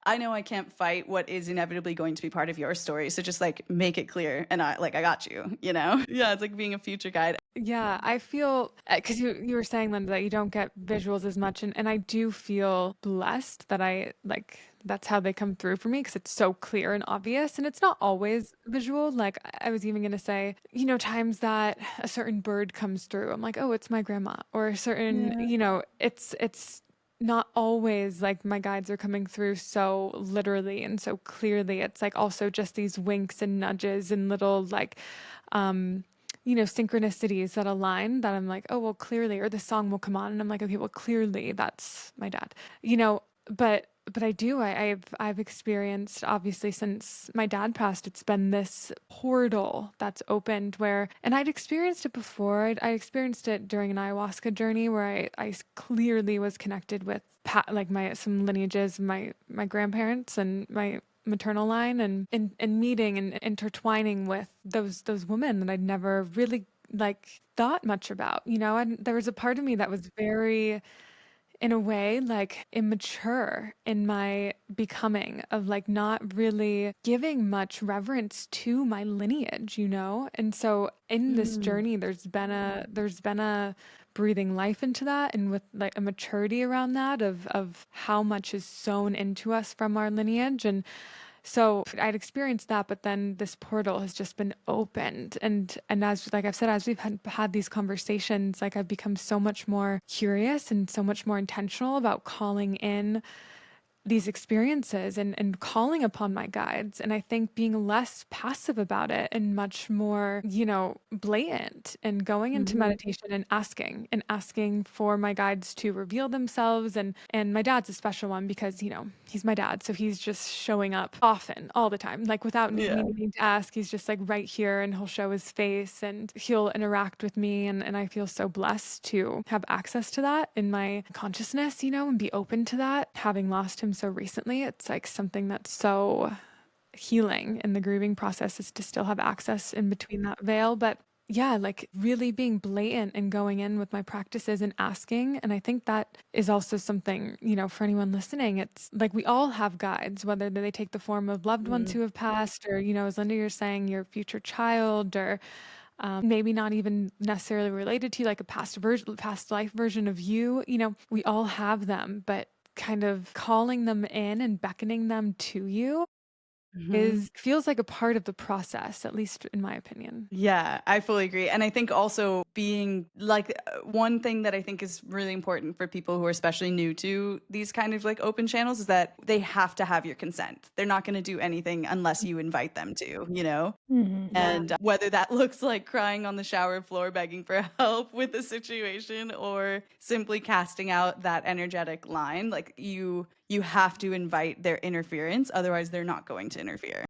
I can't fight what is inevitably going to be part of your story. So just like make it clear, and I got you. Yeah, it's like being a future guide. Yeah, I feel because you were saying, Linda, that you don't get visuals as much, and I do feel blessed that I like that's how they come through for me because it's so clear and obvious, and it's not always visual. Like I was even gonna say, times that a certain bird comes through, I'm like, oh, it's my grandma, or a certain, Yeah. it's not always like my guides are coming through so literally and so clearly. It's like also just these winks and nudges and little like um synchronicities that align that I'm like, oh, well, clearly, or the song will come on and I'm like, okay, well, clearly that's my dad. You know, but I've experienced, obviously, since my dad passed, it's been this portal that's opened where, and I'd experienced it before. I experienced it during an ayahuasca journey where I clearly was connected with like my some lineages, my grandparents and my maternal line, and meeting and intertwining with those women that I'd never really like thought much about, you know. And there was a part of me that was very, in a way, like immature in my becoming of like not really giving much reverence to my lineage, you know? And so in this Mm. journey there's been a breathing life into that, and with like a maturity around that of how much is sown into us from our lineage. And so I'd experienced that, but then this portal has just been opened. And as like I've said, as we've had these conversations, like I've become so much more curious and so much more intentional about calling in these experiences and calling upon my guides. And I think being less passive about it and much more, you know, blatant, and going into Mhm. meditation and asking for my guides to reveal themselves. And my dad's a special one because, you know, he's my dad. So he's just showing up often, all the time, like without Yeah. me needing to ask. He's just like right here, and he'll show his face and he'll interact with me. And I feel so blessed to have access to that in my consciousness, you know, and be open to that. Having lost him so recently, it's like something that's so healing in the grieving process, is to still have access in between that veil. But yeah, like really being blatant and going in with my practices and asking. And I think that is also something, you know, for anyone listening, it's like we all have guides, whether they take the form of loved ones Mhm. who have passed, or, you know, as Linda, you're saying, your future child, or maybe not even necessarily related to you, like a past life version of you. You know, we all have them, but kind of calling them in and beckoning them to you Mhm. is feels like a part of the process, at least in my opinion. Yeah, I fully agree. And I think also being like one thing that I think is really important for people who are especially new to these kind of like open channels is that they have to have your consent. They're not going to do anything unless you invite them to, you know? Mhm. Yeah. And whether that looks like crying on the shower floor begging for help with the situation or simply casting out that energetic line, like you have to invite their interference, otherwise they're not going to interfere,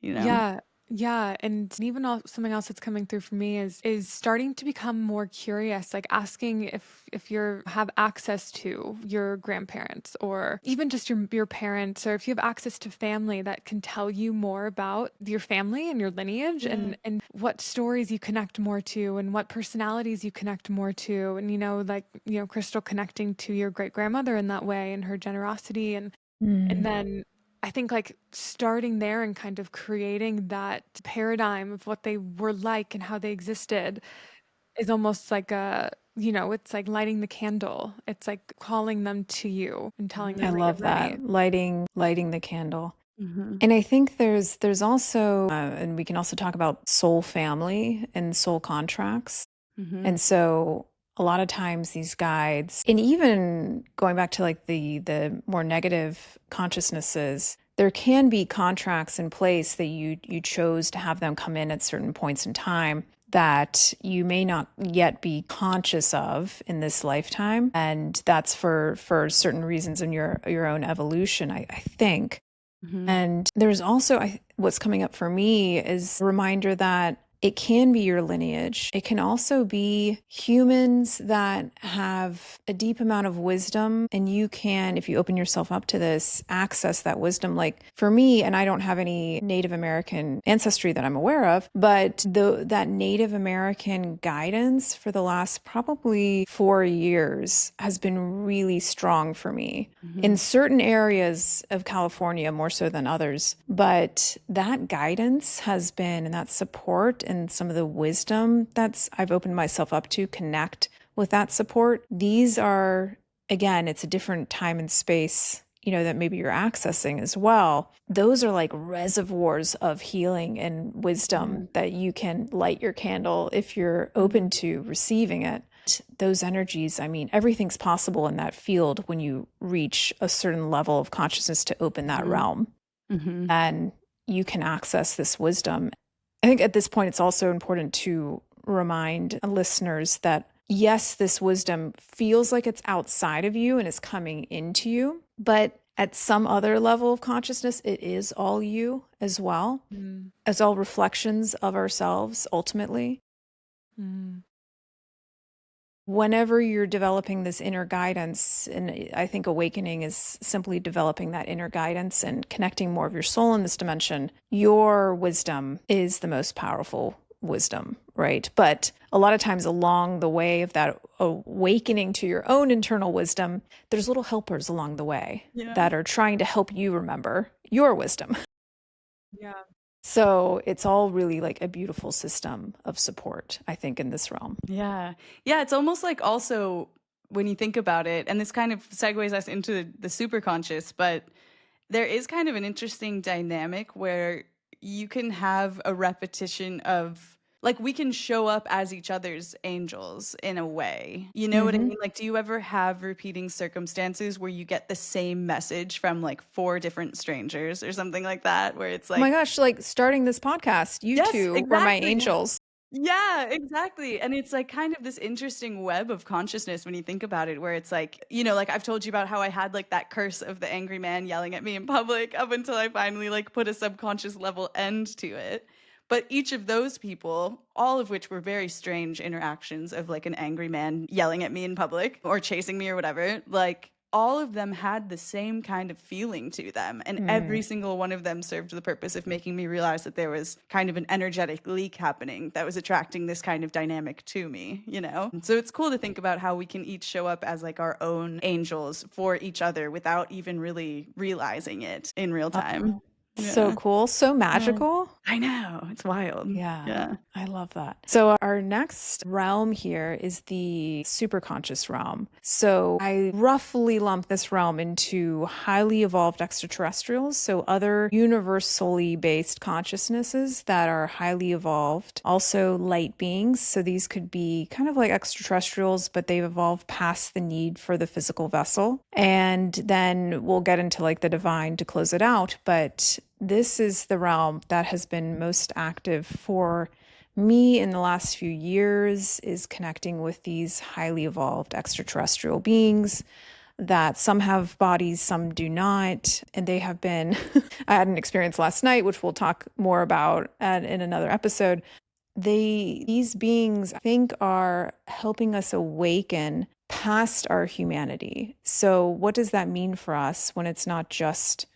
you know? Yeah. Yeah, and even something else that's coming through for me is starting to become more curious, like asking if you have access to your grandparents, or even just your parents, or if you have access to family that can tell you more about your family and your lineage, Yeah. and what stories you connect more to, and what personalities you connect more to. And, you know, like, you know, Crystal connecting to your great grandmother in that way, and her generosity. And Mm. then I think like starting there and kind of creating that paradigm of what they were like and how they existed is almost like a, you know, it's like lighting the candle. It's like calling them to you and telling I them Mhm. that you're love ready. that. Lighting the candle. Mhm. And I think there's also and we can also talk about soul family and soul contracts. Mhm. And so a lot of times these guides, and even going back to like the more negative consciousnesses, there can be contracts in place that you chose to have them come in at certain points in time that you may not yet be conscious of in this lifetime. And that's for certain reasons in your own evolution, I think. Mhm. And there's also what's coming up for me is a reminder that it can be your lineage. It can also be humans that have a deep amount of wisdom, and you can, if you open yourself up to this, access that wisdom. Like for me, and I don't have any Native American ancestry that I'm aware of, but that Native American guidance for the last probably 4 years has been really strong for me in Mhm. certain areas of California more so than others. But that guidance has been, and that support and some of the wisdom that's I've opened myself up to connect with that support. These are, again, it's a different time and space, you know, that maybe you're accessing as well. Those are like reservoirs of healing and wisdom Mhm. that you can light your candle if you're Mhm. open to receiving it. Those energies, I mean, everything's possible in that field when you reach a certain level of consciousness to open that Mhm. realm, Mhm. and you can access this wisdom. I think at this point, it's also important to remind listeners that yes, this wisdom feels like it's outside of you and is coming into you, but at some other level of consciousness, it is all you as well, as all reflections of ourselves ultimately. Whenever you're developing this inner guidance, and I think awakening is simply developing that inner guidance and connecting more of your soul in this dimension, your wisdom is the most powerful wisdom, right? But a lot of times along the way of that awakening to your own internal wisdom, there's little helpers along the way that are trying to help you remember your wisdom. Yeah. So it's all really like a beautiful system of support, I think, in this realm. Yeah. Yeah, it's almost like also when you think about it, and this kind of segues us into the super conscious, but there is kind of an interesting dynamic where you can have a repetition of like we can show up as each other's angels in a way. You know what I mean? Like, do you ever have repeating circumstances where you get the same message from like four different strangers or something like that, where it's Oh my like, gosh, like starting this podcast, you yes, two were my exactly. angels. Yeah, exactly. And it's like kind of this interesting web of consciousness when you think about it, where it's like, you know, like I've told you about how I had like that curse of the angry man yelling at me in public up until I finally like put a subconscious level end to it. But each of those people, all of which were very strange interactions of like an angry man yelling at me in public or chasing me or whatever, like all of them had the same kind of feeling to them. And every single one of them served the purpose of making me realize that there was kind of an energetic leak happening that was attracting this kind of dynamic to me, you know? And so it's cool to think about how we can each show up as like our own angels for each other without even really realizing it in real time. So Yeah. cool, so magical. I know. It's wild. Yeah, Yeah. I love that. So our next realm here is the superconscious realm. So I roughly lump this realm into highly evolved extraterrestrials, so other universally based consciousnesses that are highly evolved. Also light beings, so these could be kind of like extraterrestrials, but they've evolved past the need for the physical vessel. And then we'll get into like the divine to close it out, but this is the realm that has been most active for me in the last few years, is connecting with these highly evolved extraterrestrial beings that some have bodies, some do not. And they have been, I had an experience last night, which we'll talk more about in another episode. These beings, I think, are helping us awaken past our humanity. So what does that mean for us when it's not just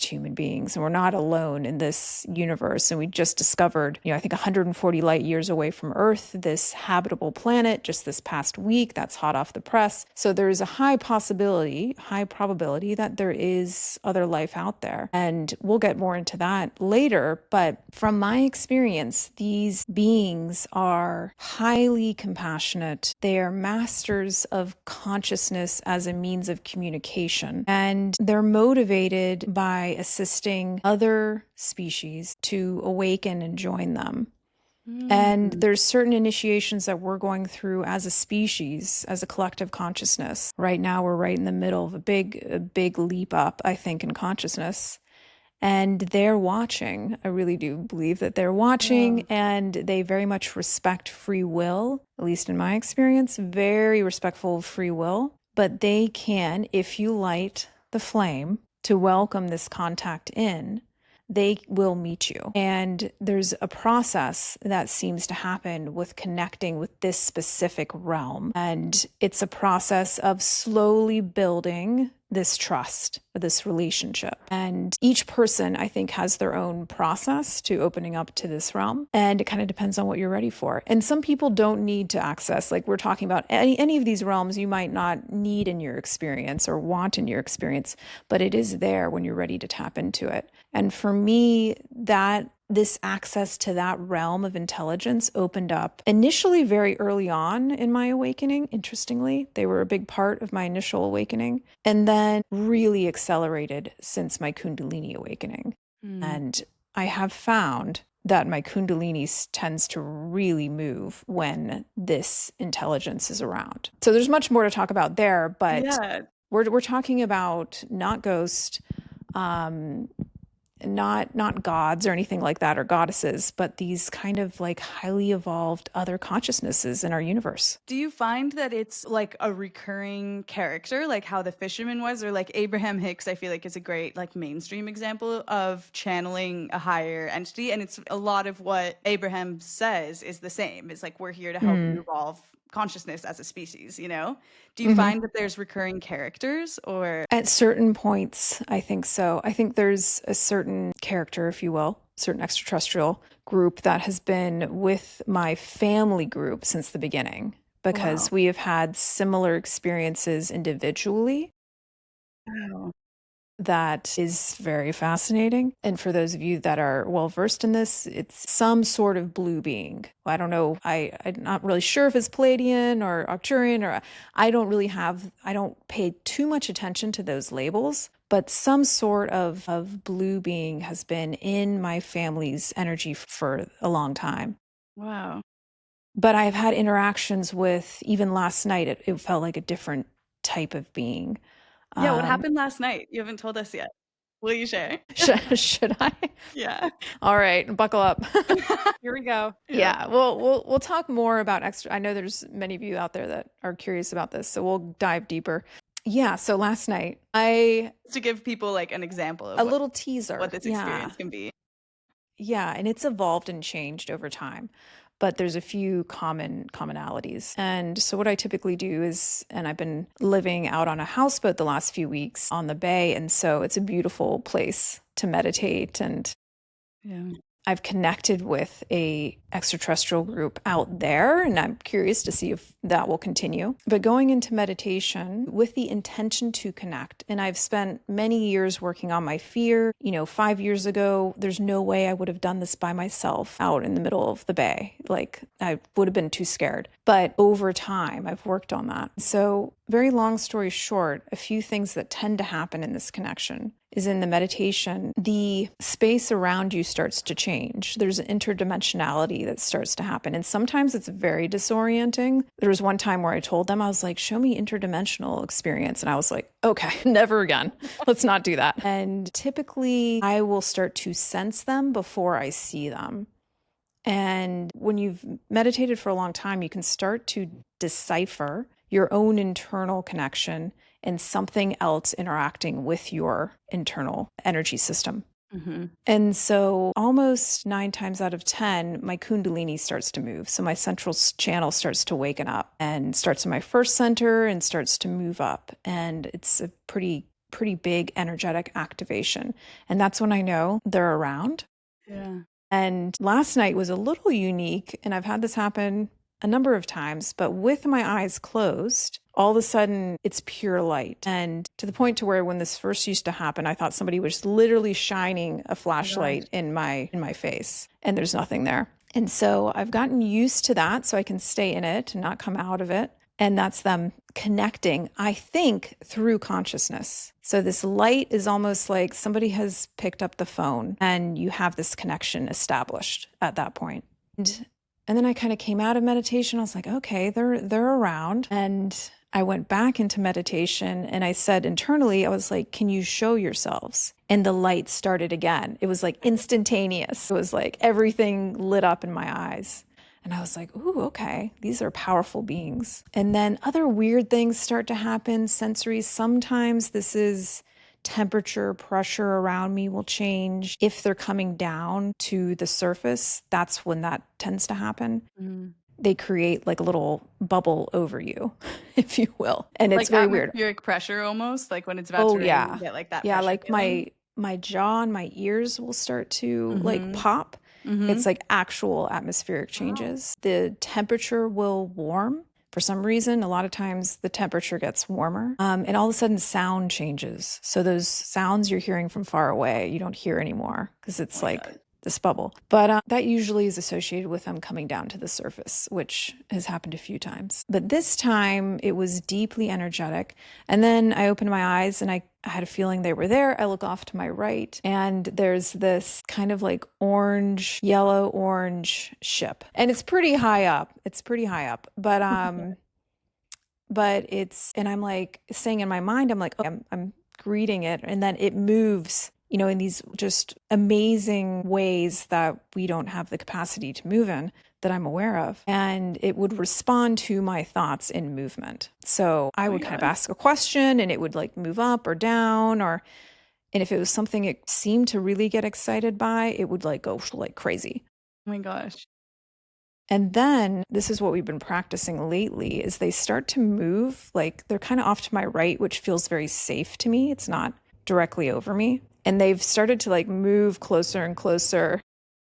human beings, and we're not alone in this universe? And we just discovered, I think 140 light years away from Earth, this habitable planet just this past week that's hot off the press. So there's a high probability that there is other life out there. And we'll get more into that later. But from my experience, these beings are highly compassionate. They are masters of consciousness as a means of communication. And they're motivated by assisting other species to awaken and join them. And there's certain initiations that we're going through as a species, as a collective consciousness. Right now, we're right in the middle of a big leap up, I think, in consciousness. And they're watching. I really do believe that they're watching, and they very much respect free will, at least in my experience, very respectful of free will. But they can, if you light the flame to welcome this contact in, they will meet you. And there's a process that seems to happen with connecting with this specific realm. And it's a process of slowly building this trust, this relationship. And each person, I think, has their own process to opening up to this realm. And it kind of depends on what you're ready for. And some people don't need to access, like we're talking about any of these realms you might not need in your experience or want in your experience, but it is there when you're ready to tap into it. And for me, this access to that realm of intelligence opened up initially very early on in my awakening. Interestingly, they were a big part of my initial awakening, and then really accelerated since my Kundalini awakening. And I have found that my Kundalini tends to really move when this intelligence is around. So there's much more to talk about there, but we're talking about not ghost, not gods or anything like that or goddesses, but these kind of like highly evolved other consciousnesses in our universe. Do you find that it's like a recurring character, like how the fisherman was, or like Abraham Hicks, I feel like is a great like mainstream example of channeling a higher entity. And it's a lot of what Abraham says is the same. It's like, we're here to help you evolve consciousness as a species, you know? Do you find that there's recurring characters or? At certain points, I think so. I think there's a certain character, if you will, certain extraterrestrial group that has been with my family group since the beginning because we have had similar experiences individually. Wow. That is very fascinating. And for those of you that are well versed in this, it's some sort of blue being. I don't know. I'm not really sure if it's Palladian or Arcturian, or I don't pay too much attention to those labels, but some sort of blue being has been in my family's energy for a long time. Wow. But I've had interactions with, even last night, it felt like a different type of being. Yeah, what happened last night? You haven't told us yet. Will you share? Should I? Yeah. All right, buckle up. Here we go. Yeah, we'll talk more about extra. I know there's many of you out there that are curious about this, so we'll dive deeper. Yeah, so last night To give people like an example of a little teaser. what this experience can be. Yeah, and it's evolved and changed over time, but there's a few commonalities. And so what I typically do is, and I've been living out on a houseboat the last few weeks on the bay, and so it's a beautiful place to meditate, and Yeah. I've connected with a extraterrestrial group out there, and I'm curious to see if that will continue. But going into meditation with the intention to connect, and I've spent many years working on my fear. 5 years ago, there's no way I would have done this by myself out in the middle of the bay. Like, I would have been too scared. But over time, I've worked on that. So, very long story short, a few things that tend to happen in this connection is in the meditation, the space around you starts to change. There's an interdimensionality that starts to happen. And sometimes it's very disorienting. There was one time where I told them, I was like, show me interdimensional experience. And I was like, okay, never again. Let's not do that. And typically I will start to sense them before I see them. And when you've meditated for a long time, you can start to decipher your own internal connection and something else interacting with your internal energy system. Mm-hmm. And so almost 9 times out of 10, my Kundalini starts to move. So my central channel starts to waken up and starts in my first center and starts to move up. And it's a pretty big energetic activation. And that's when I know they're around. Yeah. And last night was a little unique, and I've had this happen a number of times, but with my eyes closed, all of a sudden it's pure light. And to the point to where when this first used to happen, I thought somebody was literally shining a flashlight in my face, and there's nothing there. And so I've gotten used to that so I can stay in it and not come out of it. And that's them connecting, I think, through consciousness. So this light is almost like somebody has picked up the phone and you have this connection established at that point. And then I kind of came out of meditation. I was like, okay, they're around. And I went back into meditation and I said internally, I was like, can you show yourselves? And the light started again. It was like instantaneous. It was like everything lit up in my eyes. And I was like, ooh, okay, these are powerful beings. And then other weird things start to happen, sensory. Sometimes this is temperature, pressure around me will change. If they're coming down to the surface, that's when that tends to happen. Mm. They create like a little bubble over you, if you will. And it's very weird. Atmospheric pressure almost, like when it's about to rain, you get like that Yeah, pressure like feeling. my jaw and my ears will start to like pop. It's like actual atmospheric changes. The temperature will warm. For some reason, a lot of times the temperature gets warmer, and all of a sudden sound changes. So those sounds you're hearing from far away, you don't hear anymore because it's this bubble. But that usually is associated with them coming down to the surface, which has happened a few times. But this time it was deeply energetic. And then I opened my eyes and I had a feeling they were there. I look off to my right and there's this kind of like yellow orange ship. And it's pretty high up. But it's, and I'm like saying in my mind, I'm like, okay, I'm greeting it. And then it moves in these just amazing ways that we don't have the capacity to move in that I'm aware of. And it would respond to my thoughts in movement. So I would kind of ask a question and it would like move up or down, and if it was something it seemed to really get excited by, it would like go like crazy. Oh my gosh. And then this is what we've been practicing lately is they start to move, like they're kind of off to my right, which feels very safe to me. It's not directly over me. And they've started to like move closer and closer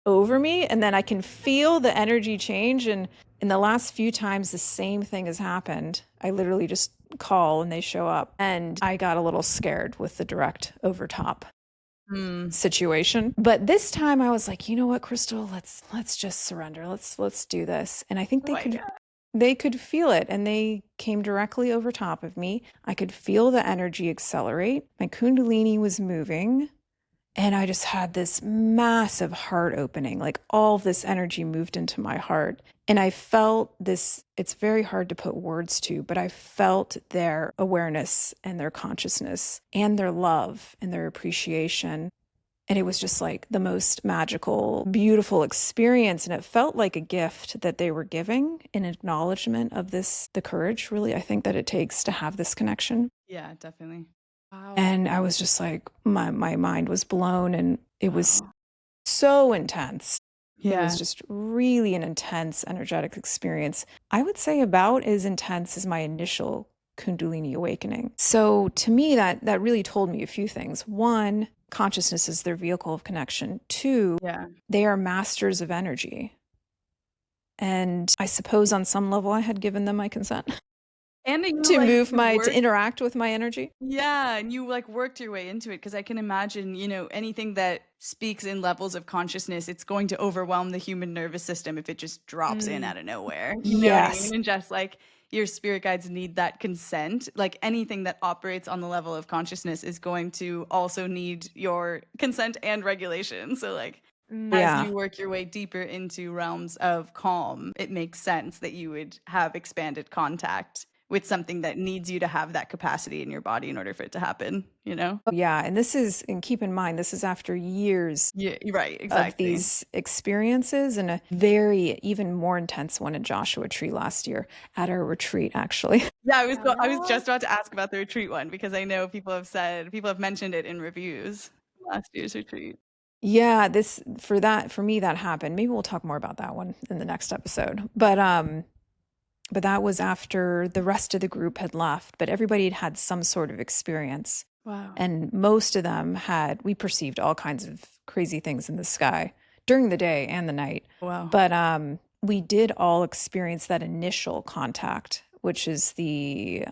over me. And then I can feel the energy change. And in the last few times, the same thing has happened. I literally just call and they show up. And I got a little scared with the direct over top situation. But this time I was like, you know what, Crystal, let's just surrender. Let's do this. And I think they could feel it, and they came directly over top of me. I could feel the energy accelerate. My Kundalini was moving, and I just had this massive heart opening. Like all this energy moved into my heart. And I felt this, it's very hard to put words to, but I felt their awareness and their consciousness and their love and their appreciation. And it was just like the most magical, beautiful experience. And it felt like a gift that they were giving in acknowledgement of this, the courage, really, I think that it takes to have this connection. Yeah, definitely. Wow. And I was just like, my mind was blown, and it was so intense. It was just really an intense, energetic experience. I would say about as intense as my initial Kundalini awakening. So to me, that really told me a few things. One, consciousness is their vehicle of connection. Two, they are masters of energy. And I suppose on some level I had given them my consent. And to interact with my energy. Yeah, and you like worked your way into it, because I can imagine, anything that speaks in levels of consciousness, it's going to overwhelm the human nervous system if it just drops in out of nowhere. You know what I mean? And just like your spirit guides need that consent. Like anything that operates on the level of consciousness is going to also need your consent and regulation. So like as you work your way deeper into realms of calm, it makes sense that you would have expanded contact with something that needs you to have that capacity in your body in order for it to happen, Yeah, and keep in mind, this is after years of these experiences, and a very, even more intense one in Joshua Tree last year at our retreat, actually. Yeah, I was just about to ask about the retreat one, because I know people have mentioned it in reviews, last year's retreat. Yeah, for me, that happened. Maybe we'll talk more about that one in the next episode. But that was after the rest of the group had left, but everybody had had some sort of experience. Wow. And most of them we perceived all kinds of crazy things in the sky during the day and the night. Wow. But we did all experience that initial contact, which is the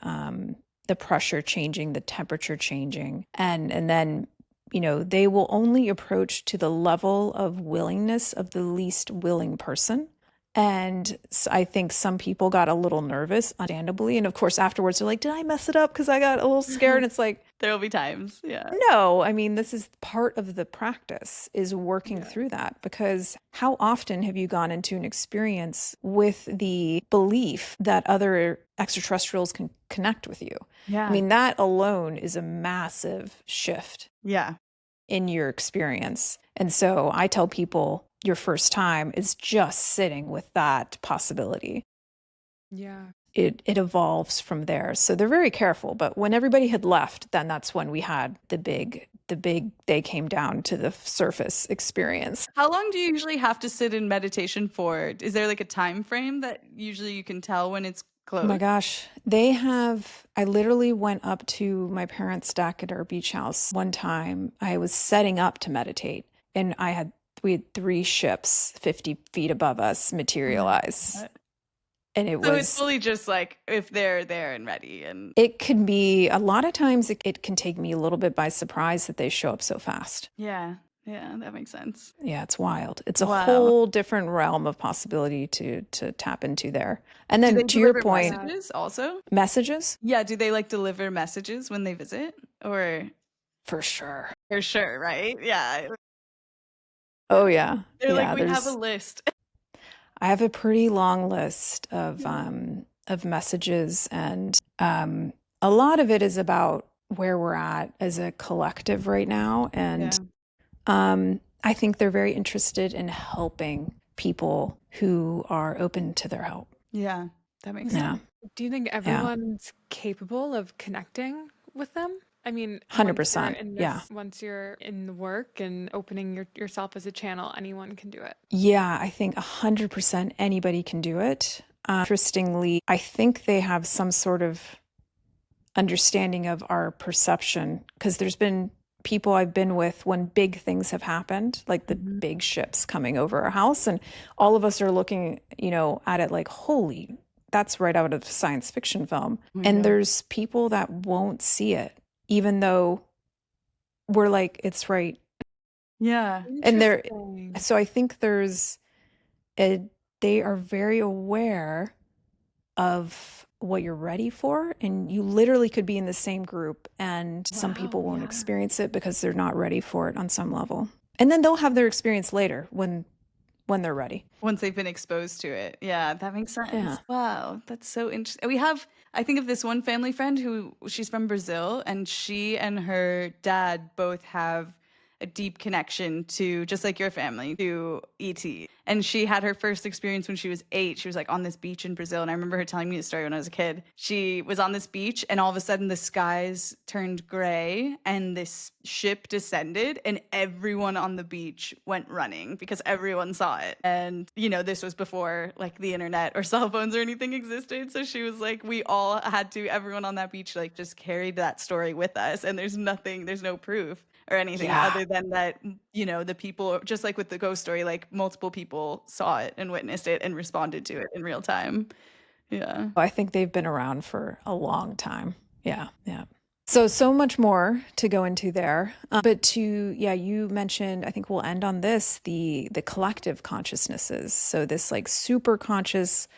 pressure changing, the temperature changing. And then, they will only approach to the level of willingness of the least willing person. And I think some people got a little nervous, understandably. And of course, afterwards, they're like, did I mess it up? Because I got a little scared. And it's like, there will be times. Yeah. No, I mean, this is part of the practice, is working through that. Because how often have you gone into an experience with the belief that other extraterrestrials can connect with you? Yeah. I mean, that alone is a massive shift. Yeah. In your experience. And so I tell people, your first time is just sitting with that possibility. Yeah. It evolves from there. So they're very careful. But when everybody had left, then that's when we had the big they came down to the surface experience. How long do you usually have to sit in meditation for? Is there like a time frame that usually you can tell when it's closed? Oh my gosh. I literally went up to my parents' deck at our beach house one time. I was setting up to meditate, and we had 3 ships 50 feet above us materialize. And so it's fully just like if they're there and ready. And it can be, a lot of times it can take me a little bit by surprise that they show up so fast. Yeah, that makes sense. Yeah, it's wild. It's a whole different realm of possibility to tap into there. And then to your point, messages also? Messages? Yeah, do they like deliver messages when they visit? Or for sure. For sure, right? Yeah. Oh yeah. They're like, we have a list. I have a pretty long list of messages, and a lot of it is about where we're at as a collective right now. And Yeah. I think they're very interested in helping people who are open to their help. Yeah. That makes Yeah. sense. Do you think Yeah. everyone's capable of connecting with them? I mean, 100%. Yeah. once you're in the work and opening yourself as a channel, anyone can do it. Yeah, I think 100% anybody can do it. Interestingly, I think they have some sort of understanding of our perception, because there's been people I've been with when big things have happened, like the big ships coming over our house, and all of us are looking, at it like, holy, that's right out of science fiction film. And there's people that won't see it, even though we're like, it's right. Yeah. And Interesting. so I think they are very aware of what you're ready for, and you literally could be in the same group and some people won't experience it because they're not ready for it on some level, and then they'll have their experience later when they're ready, once they've been exposed to it. Yeah, that makes sense. Yeah. Wow, that's so interesting. I think of this one family friend who, she's from Brazil, and she and her dad both have a deep connection to, just like your family, to ET. And she had her first experience when she was 8. She was like on this beach in Brazil. And I remember her telling me the story when I was a kid. She was on this beach and all of a sudden the skies turned gray and this ship descended and everyone on the beach went running because everyone saw it. And, this was before like the internet or cell phones or anything existed. So she was like, everyone on that beach, like just carried that story with us. And there's no proof or anything other than that, the people, just like with the ghost story, like multiple people saw it and witnessed it and responded to it in real time. Yeah. I think they've been around for a long time. Yeah. So much more to go into there. But you mentioned, I think we'll end on this, the collective consciousnesses. So this like super conscious,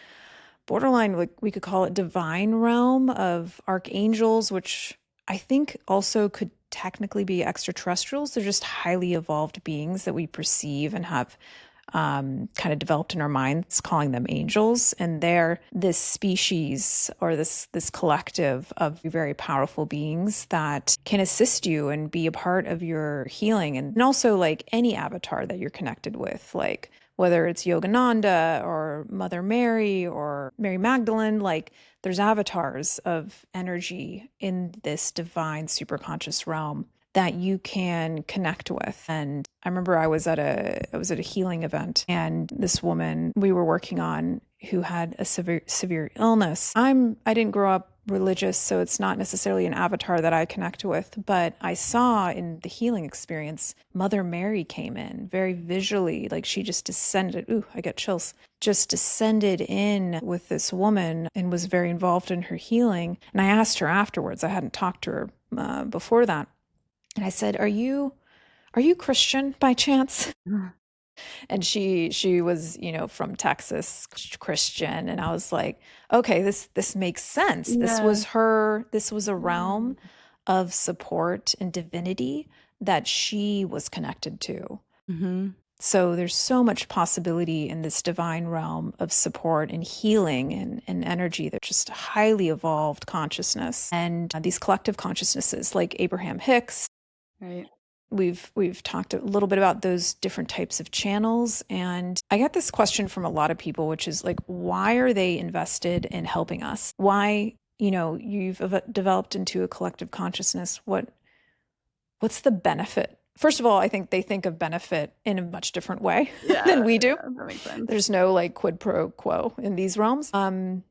borderline, like we could call it divine realm of archangels, which I think also could technically be extraterrestrials. They're just highly evolved beings that we perceive and have kind of developed in our minds, calling them angels. And they're this species or this collective of very powerful beings that can assist you and be a part of your healing. And also like any avatar that you're connected with, like whether it's Yogananda or Mother Mary or Mary Magdalene, like there's avatars of energy in this divine superconscious realm that you can connect with. And I remember I was at a healing event, and this woman we were working on who had a severe illness. I didn't grow up religious, so it's not necessarily an avatar that I connect with, but I saw in the healing experience, Mother Mary came in very visually, like she just descended. Ooh, I get chills. Just descended in with this woman and was very involved in her healing. And I asked her afterwards, I hadn't talked to her before that. And I said, are you Christian by chance? And she was, from Texas, Christian. And I was like, okay, this makes sense. This was a realm of support and divinity that she was connected to. So there's so much possibility in this divine realm of support and healing and energy. They're just highly evolved consciousness. And these collective consciousnesses like Abraham Hicks. Right. We've talked a little bit about those different types of channels. And I get this question from a lot of people, which is like, why are they invested in helping us? Why, you've developed into a collective consciousness. What's the benefit? First of all, I think they think of benefit in a much different way than we do. That makes sense. There's no like quid pro quo in these realms. And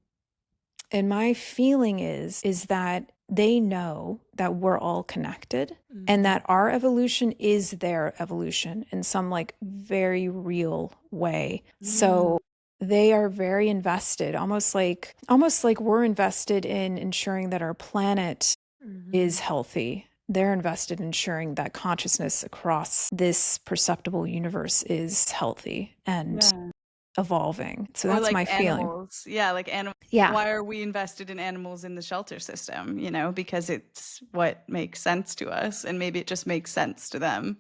my feeling is that they know that we're all connected and that our evolution is their evolution in some like very real way. So they are very invested, almost like we're invested in ensuring that our planet is healthy. They're invested in ensuring that consciousness across this perceptible universe is healthy and evolving. So that's like my feeling. Animals. Yeah, like animals. Yeah. Why are we invested in animals in the shelter system? Because it's what makes sense to us, and maybe it just makes sense to them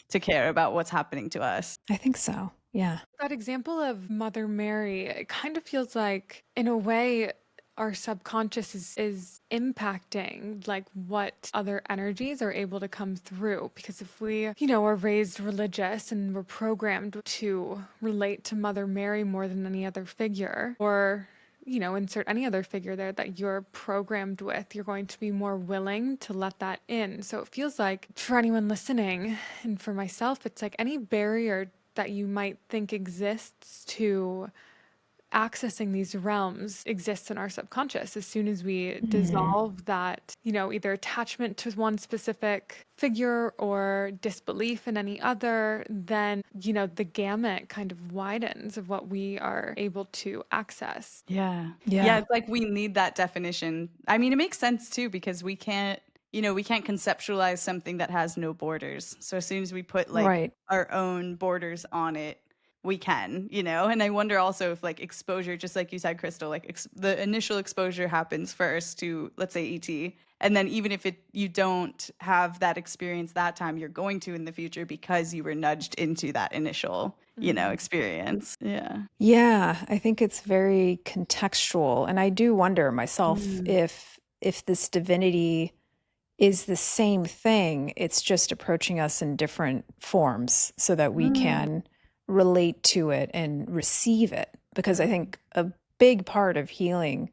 to care about what's happening to us. I think so. Yeah. That example of Mother Mary, it kind of feels like, in a way, our subconscious is impacting like what other energies are able to come through. Because if we, are raised religious and we're programmed to relate to Mother Mary more than any other figure, or insert any other figure there that you're programmed with, you're going to be more willing to let that in. So it feels like for anyone listening and for myself, it's like any barrier that you might think exists to accessing these realms exists in our subconscious. As soon as we dissolve that, either attachment to one specific figure or disbelief in any other, then, the gamut kind of widens of what we are able to access. Yeah. Yeah. Yeah, it's like we need that definition. I mean, it makes sense too because we can't, we can't conceptualize something that has no borders. So as soon as we put like Right. our own borders on it, we can, And I wonder also if like exposure, just like you said, Crystal, like the initial exposure happens first to, let's say, ET, and then even if you don't have that experience that time, you're going to in the future because you were nudged into that initial, experience. Yeah. Yeah, I think it's very contextual. And I do wonder myself Mm. if this divinity is the same thing, it's just approaching us in different forms so that we Mm. can relate to it and receive it. Because I think a big part of healing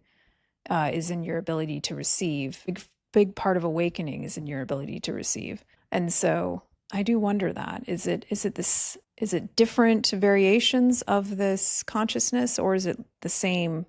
is in your ability to receive. Big part of awakening is in your ability to receive. And so I do wonder that is it different variations of this consciousness, or is it the same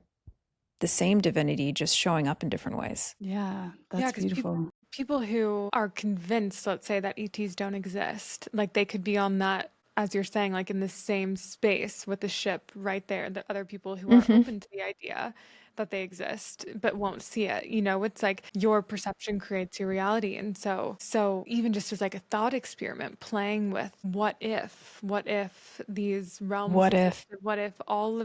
divinity just showing up in different ways? Yeah, Yeah, that's because beautiful. people who are convinced, let's say, that ETs don't exist, like they could be on that, as you're saying, like in the same space with the ship right there, the other people who are Mm-hmm. open to the idea that they exist but won't see it. It's like your perception creates your reality. And so even just as like a thought experiment, playing with what if these realms What if? existed, what if all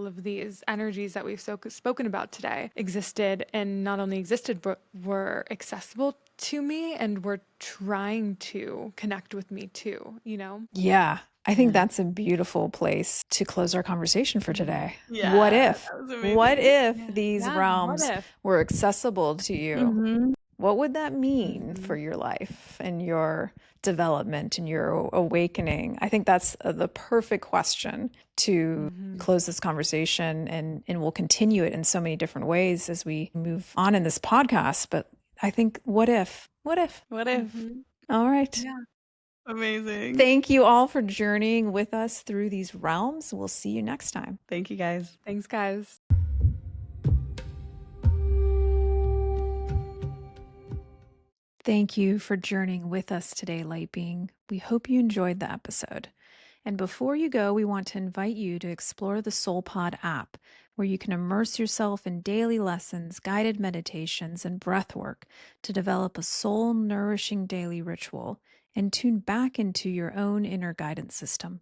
of these energies that we've spoken about today existed, and not only existed but were accessible to me and were trying to connect with me too. Yeah, I think Yeah. that's a beautiful place to close our conversation for today. What Yeah, if? that was What amazing. if Yeah. these Yeah, what realms if? were accessible to you? Mhm. What would that mean for Mhm. your life and your development and your awakening? I think that's the perfect question to close this conversation, and we'll continue it in so many different ways as we move on in this podcast. But I think, what if? What if? What if? All right. Yeah. Amazing. Thank you all for journeying with us through these realms. We'll see you next time. Thank you, guys. Thanks, guys. Thank you for journeying with us today, Light Being. We hope you enjoyed the episode. And before you go, we want to invite you to explore the SoulPod app, where you can immerse yourself in daily lessons, guided meditations, and breath work to develop a soul-nourishing daily ritual and tune back into your own inner guidance system.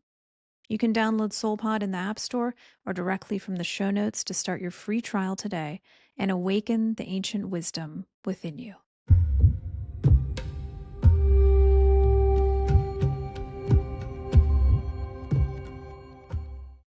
You can download SoulPod in the App Store or directly from the show notes to start your free trial today and awaken the ancient wisdom within you.